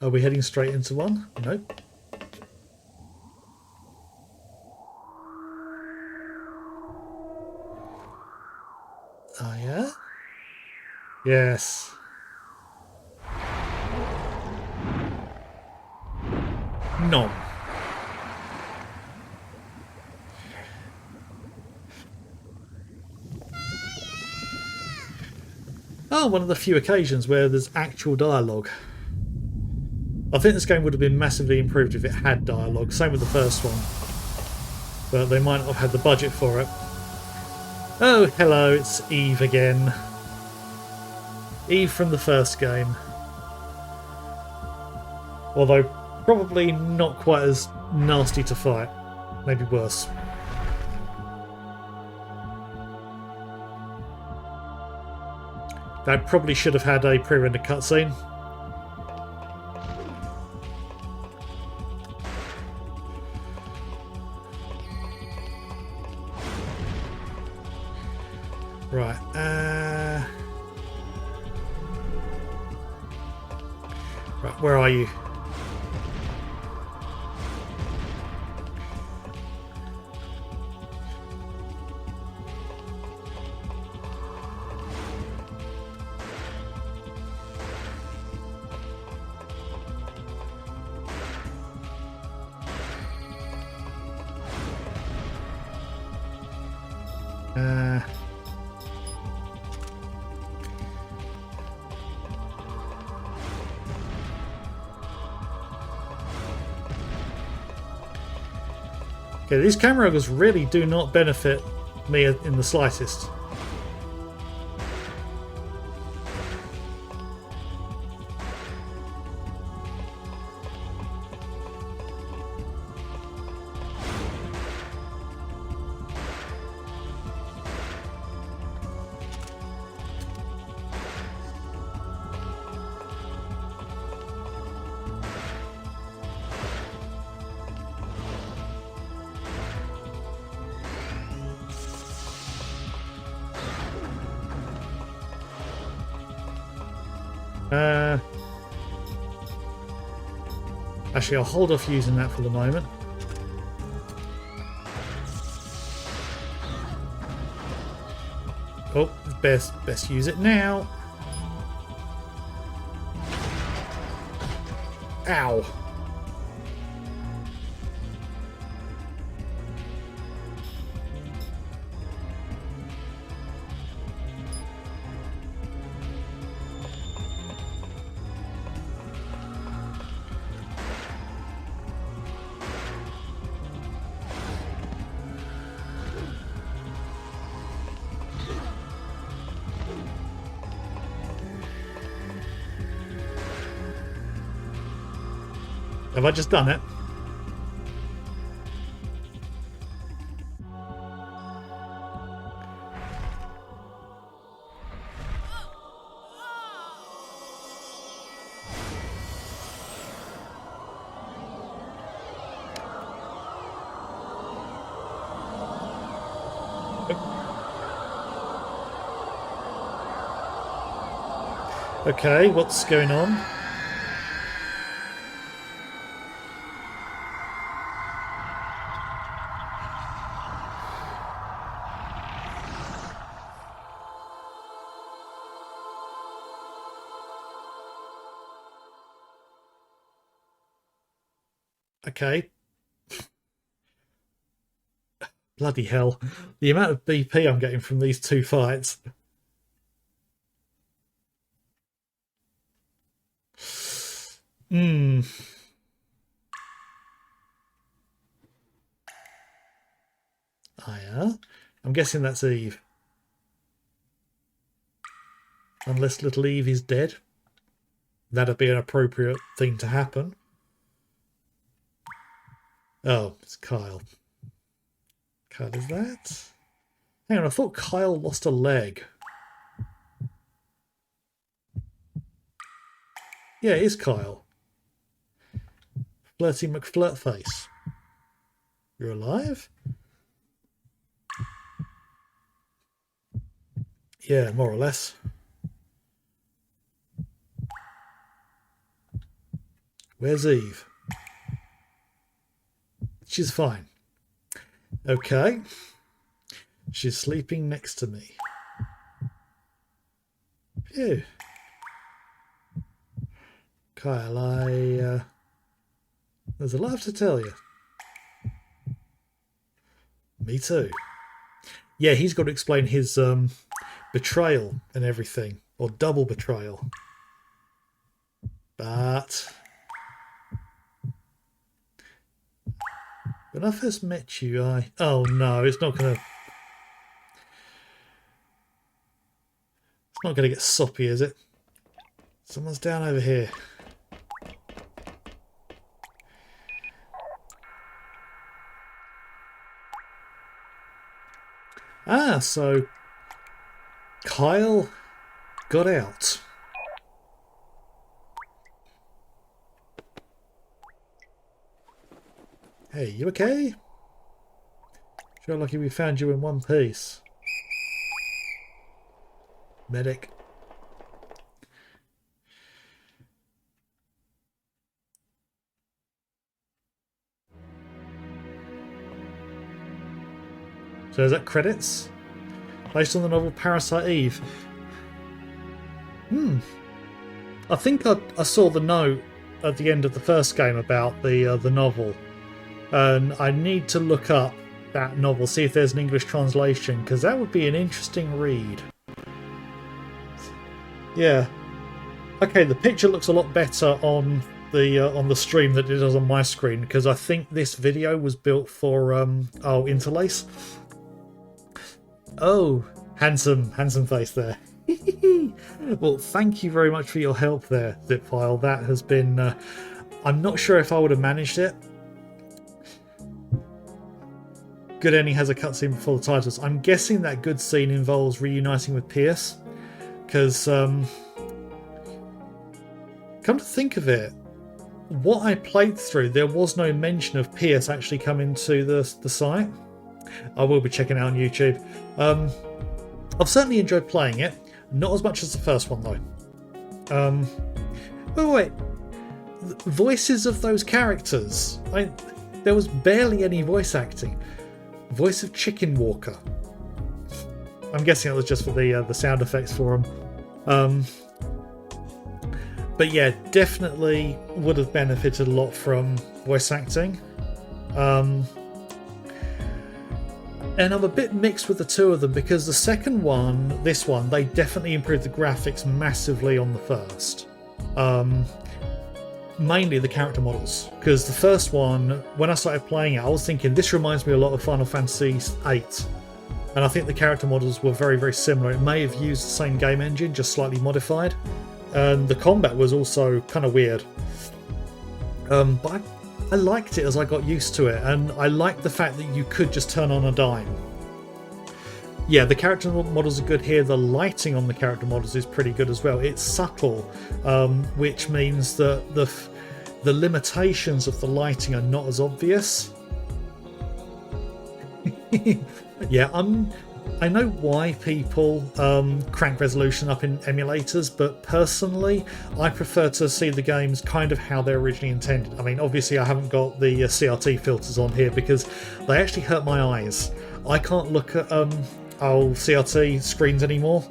Are we heading straight into one? Nope. Oh, yeah? Yes. Nom. Oh, one of the few occasions where there's actual dialogue. I think this game would have been massively improved if it had dialogue. Same with the first one. But they might not have had the budget for it. Oh, hello, it's Eve again. Eve from the first game. Although probably not quite as nasty to fight. Maybe worse. That probably should have had a pre-rendered cutscene. Right. Right, where are you? Okay, these camera angles really do not benefit me in the slightest. Actually, I'll hold off using that for the moment. Oh, best use it now. Ow. Have I just done it? Okay, what's going on? Okay. Bloody hell. The amount of BP I'm getting from these two fights. Hmm. Oh, yeah. I'm guessing that's Eve. Unless little Eve is dead. That'd be an appropriate thing to happen. Oh, it's Kyle. Kyle is that? Hang on, I thought Kyle lost a leg. Yeah, it is Kyle. Flirty McFlirtface. You're alive? Yeah, more or less. Where's Eve? She's fine. Okay. She's sleeping next to me. Phew. Kyle, there's a lot to tell you. Me too. Yeah, he's got to explain his betrayal and everything, or double betrayal. But when I first met you, oh no, it's not gonna get soppy, is it? Someone's down over here. Ah, so Kyle got out. Hey, you okay? Sure lucky we found you in one piece. Medic. So is that credits? Based on the novel Parasite Eve. I think I saw the note at the end of the first game about the novel. And I need to look up that novel, see if there's an English translation, because that would be an interesting read. Yeah. Okay, the picture looks a lot better on the stream than it does on my screen, because I think this video was built for Interlace. Oh, handsome face there. Well, thank you very much for your help there, Zipfile. That has been... I'm not sure if I would have managed it. Good ending has a cutscene before the titles. I'm guessing that good scene involves reuniting with Pierce, because come to think of it, what I played through, there was no mention of Pierce actually coming to the site. I will be checking it out on YouTube. I've certainly enjoyed playing it, not as much as the first one though. Wait. The voices of those characters, there was barely any voice acting. Voice of Chicken Walker. I'm guessing it was just for the sound effects for him. But yeah, definitely would have benefited a lot from voice acting. And I'm a bit mixed with the two of them, because the second one, this one, they definitely improved the graphics massively on the first. Mainly the character models, because the first one, when I started playing it, I was thinking this reminds me a lot of Final Fantasy VIII, and I think the character models were very, very similar. It may have used the same game engine, just slightly modified, and the combat was also kind of weird. But I liked it as I got used to it, and I liked the fact that you could just turn on a dime. Yeah, the character models are good here. The lighting on the character models is pretty good as well. It's subtle, which means that the limitations of the lighting are not as obvious. Yeah, I know why people crank resolution up in emulators, but personally, I prefer to see the games kind of how they're originally intended. I mean, obviously, I haven't got the CRT filters on here because they actually hurt my eyes. I can't look at old CRT screens anymore.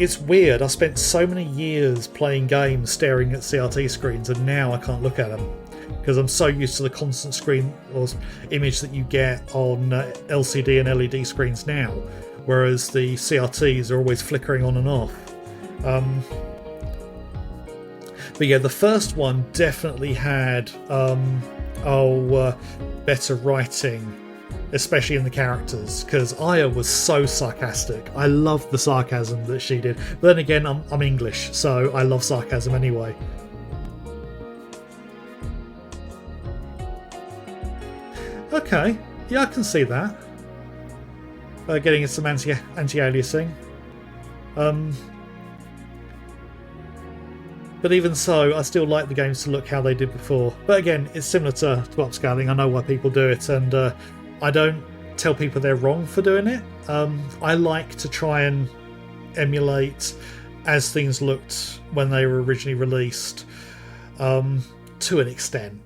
It's weird. I spent so many years playing games staring at CRT screens, and now I can't look at them. because I'm so used to the constant screen or image that you get on LCD and LED screens now, whereas the CRTs are always flickering on and off. But yeah, the first one definitely had better writing, especially in the characters, because Aya was so sarcastic. I loved the sarcasm that she did. But then again, I'm English, so I love sarcasm anyway. Okay, yeah, I can see that. Getting some anti-aliasing. But even so, I still like the games to look how they did before. But again, it's similar to upscaling. I know why people do it, and I don't tell people they're wrong for doing it. I like to try and emulate as things looked when they were originally released, to an extent.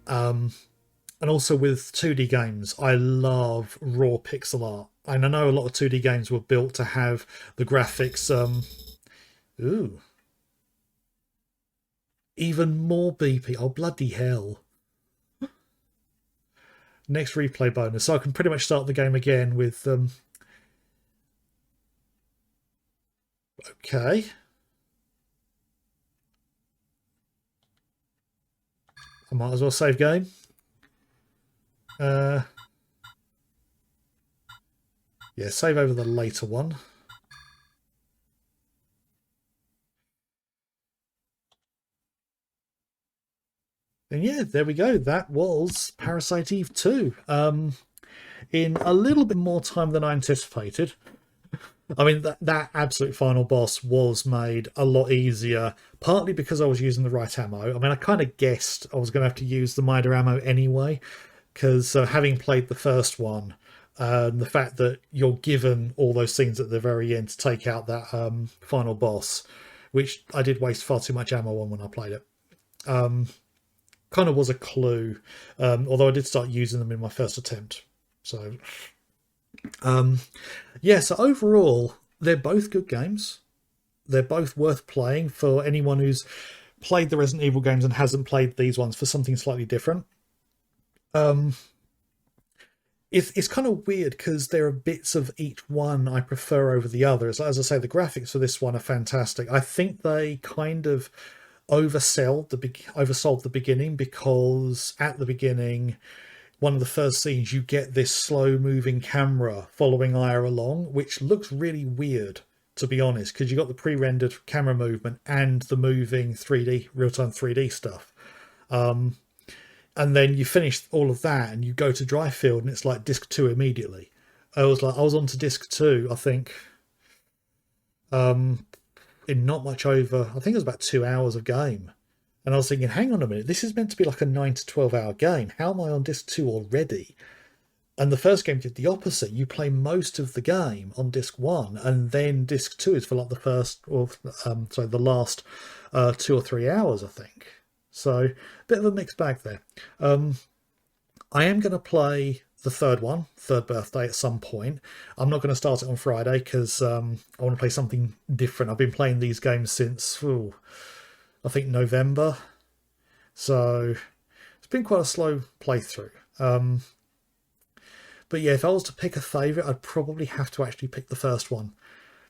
And also with 2D games, I love raw pixel art. And I know a lot of 2D games were built to have the graphics. Ooh. Even more BP. Oh, bloody hell. Next replay bonus. So I can pretty much start the game again with... Okay. I might as well save game. Yeah, save over the later one. And yeah, there we go. That was Parasite Eve 2. In a little bit more time than I anticipated. I mean, that absolute final boss was made a lot easier, partly because I was using the right ammo. I mean, I kind of guessed I was going to have to use the Mida ammo anyway, because having played the first one, the fact that you're given all those things at the very end to take out that final boss, which I did waste far too much ammo on when I played it, kind of was a clue, although I did start using them in my first attempt. So, yeah, so overall, they're both good games. They're both worth playing for anyone who's played the Resident Evil games and hasn't played these ones for something slightly different. It's kind of weird because there are bits of each one I prefer over the others. As I say, the graphics for this one are fantastic. I think they kind of oversold the beginning, because at the beginning, one of the first scenes, you get this slow moving camera following Aya along, which looks really weird, to be honest, because you got the pre-rendered camera movement and the moving 3D, real-time 3D stuff. And then you finish all of that and you go to Dryfield and it's like disc 2 immediately. I was on to disc 2, I think, in not much over, I think it was about 2 hours of game. And I was thinking, hang on a minute, this is meant to be like a 9 to 12 hour game. How am I on disc 2 already? And the first game did the opposite. You play most of the game on disc 1, and then disc 2 is for like the last 2 or 3 hours, I think. So, a bit of a mixed bag there. I am going to play the third birthday, at some point. I'm not going to start it on Friday because I want to play something different. I've been playing these games since, I think, November. So it's been quite a slow playthrough. But yeah, if I was to pick a favourite, I'd probably have to actually pick the first one.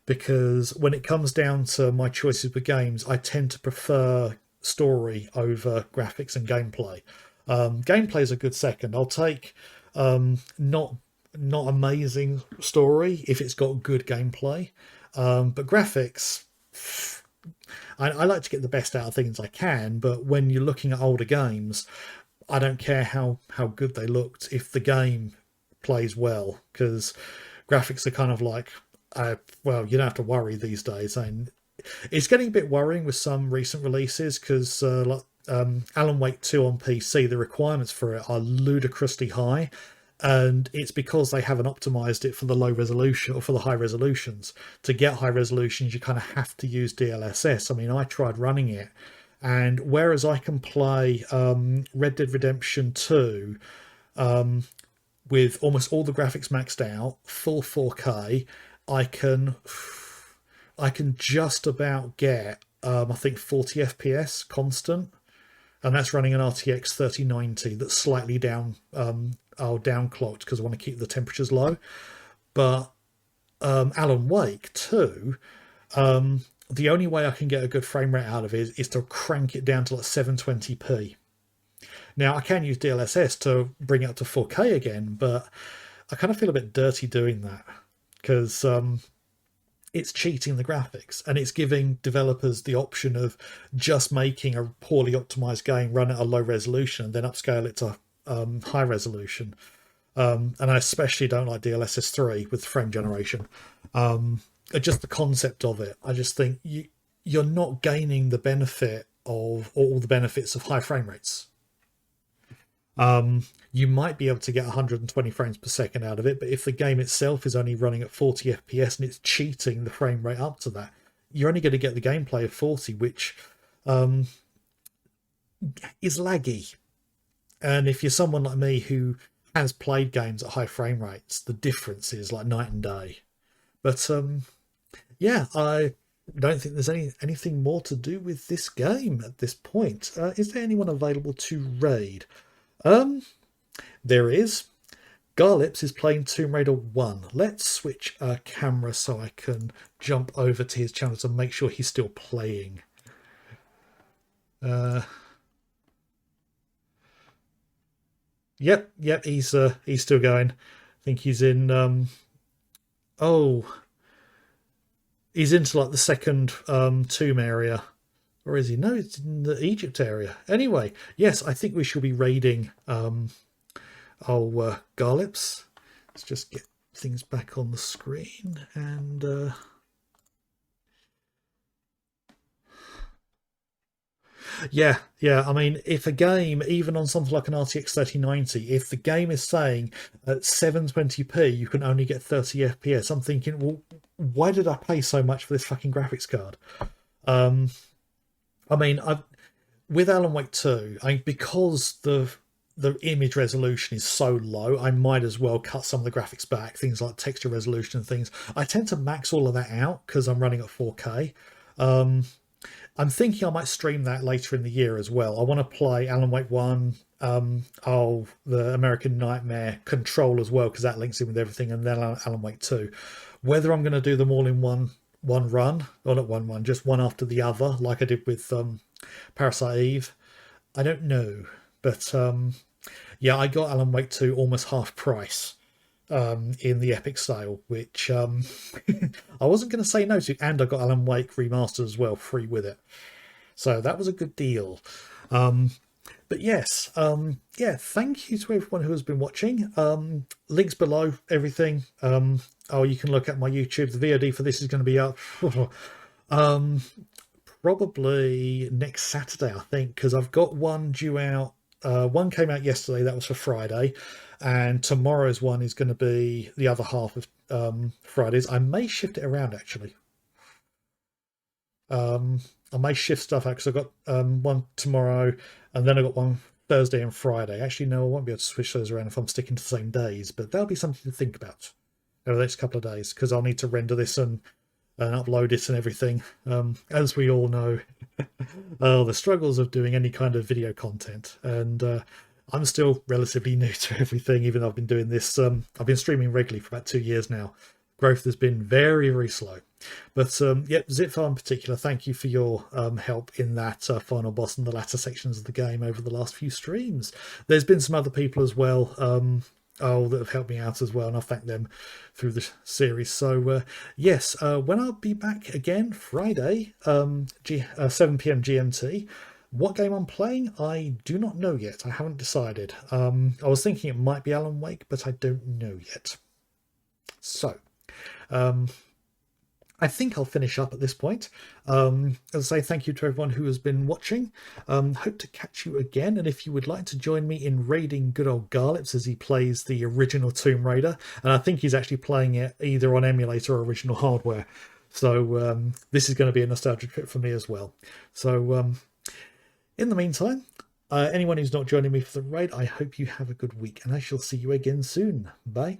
Because when it comes down to my choices with games, I tend to prefer story over graphics and gameplay. Gameplay is a good second. I'll take not amazing story if it's got good gameplay. But graphics, I like to get the best out of things I can, but when you're looking at older games, I don't care how good they looked if the game plays well, because graphics are kind of like, well, you don't have to worry these days. And it's getting a bit worrying with some recent releases, because Alan Wake 2 on PC, the requirements for it are ludicrously high. And it's because they haven't optimized it for the low resolution or for the high resolutions. To get high resolutions, you kind of have to use DLSS. I mean, I tried running it, and whereas I can play Red Dead Redemption 2 with almost all the graphics maxed out, full 4K, I can just about get, I think, 40 FPS constant. and that's running an RTX 3090 that's slightly downclocked because I want to keep the temperatures low. But Alan Wake 2, the only way I can get a good frame rate out of it is to crank it down to like 720p. Now, I can use DLSS to bring it up to 4K again, but I kind of feel a bit dirty doing that because it's cheating the graphics, and it's giving developers the option of just making a poorly optimized game run at a low resolution and then upscale it to high resolution. And I especially don't like DLSS 3 with frame generation. Just the concept of it, I just think you're not gaining the benefit of all the benefits of high frame rates. You might be able to get 120 frames per second out of it, but if the game itself is only running at 40 FPS and it's cheating the frame rate up to that, you're only going to get the gameplay of 40, which is laggy. And if you're someone like me who has played games at high frame rates, the difference is like night and day. But yeah, I don't think there's anything more to do with this game at this point. Is there anyone available to raid? There is. Garlips is playing Tomb Raider 1. Let's switch a camera so I can jump over to his channel to make sure he's still playing. Yep, he's still going. I think he's in he's into like the second tomb area. Or is he? No, it's in the Egypt area. Anyway, yes, I think we shall be raiding Garlips. Let's just get things back on the screen and yeah. I mean, if a game, even on something like an RTX 3090, if the game is saying at 720p you can only get 30 FPS, I'm thinking, well, why did I pay so much for this fucking graphics card? I mean, with Alan Wake 2, because the image resolution is so low, I might as well cut some of the graphics back, things like texture resolution and things. I tend to max all of that out because I'm running at 4K. I'm thinking I might stream that later in the year as well. I want to play Alan Wake 1, the American Nightmare Control as well, because that links in with everything, and then Alan Wake 2. Whether I'm going to do them all in one run, or not one, just one after the other, like I did with Parasite Eve, I don't know. But yeah, I got Alan Wake 2 almost half price in the Epic sale, which I wasn't going to say no to, and I got Alan Wake Remastered as well, free with it. So that was a good deal. But yes, yeah, thank you to everyone who has been watching. Links below, everything. You can look at my YouTube. The VOD for this is going to be up probably next Saturday, I think, because I've got one due out. One came out yesterday, that was for Friday, and tomorrow's one is going to be the other half of Fridays. I may shift it around, actually. I may shift stuff out because I've got one tomorrow, and then I've got one Thursday and Friday. Actually, no, I won't be able to switch those around if I'm sticking to the same days, but that'll be something to think about over the next couple of days, because I'll need to render this and upload it and everything. As we all know, the struggles of doing any kind of video content, and I'm still relatively new to everything, even though I've been doing this. I've been streaming regularly for about 2 years now. Growth has been very, very slow. But yep, Zitfar in particular, thank you for your help in that final boss and the latter sections of the game over the last few streams. There's been some other people as well that have helped me out as well, and I've thanked them through the series. So yes, when I'll be back again Friday, 7 PM GMT, what game I'm playing, I do not know yet. I haven't decided. I was thinking it might be Alan Wake, but I don't know yet. So I think I'll finish up at this point. As I say, thank you to everyone who has been watching. Hope to catch you again, and if you would like to join me in raiding good old Garlips as he plays the original Tomb Raider, and I think he's actually playing it either on emulator or original hardware, so this is going to be a nostalgia trip for me as well. So in the meantime, anyone who's not joining me for the raid, I hope you have a good week, and I shall see you again soon. Bye.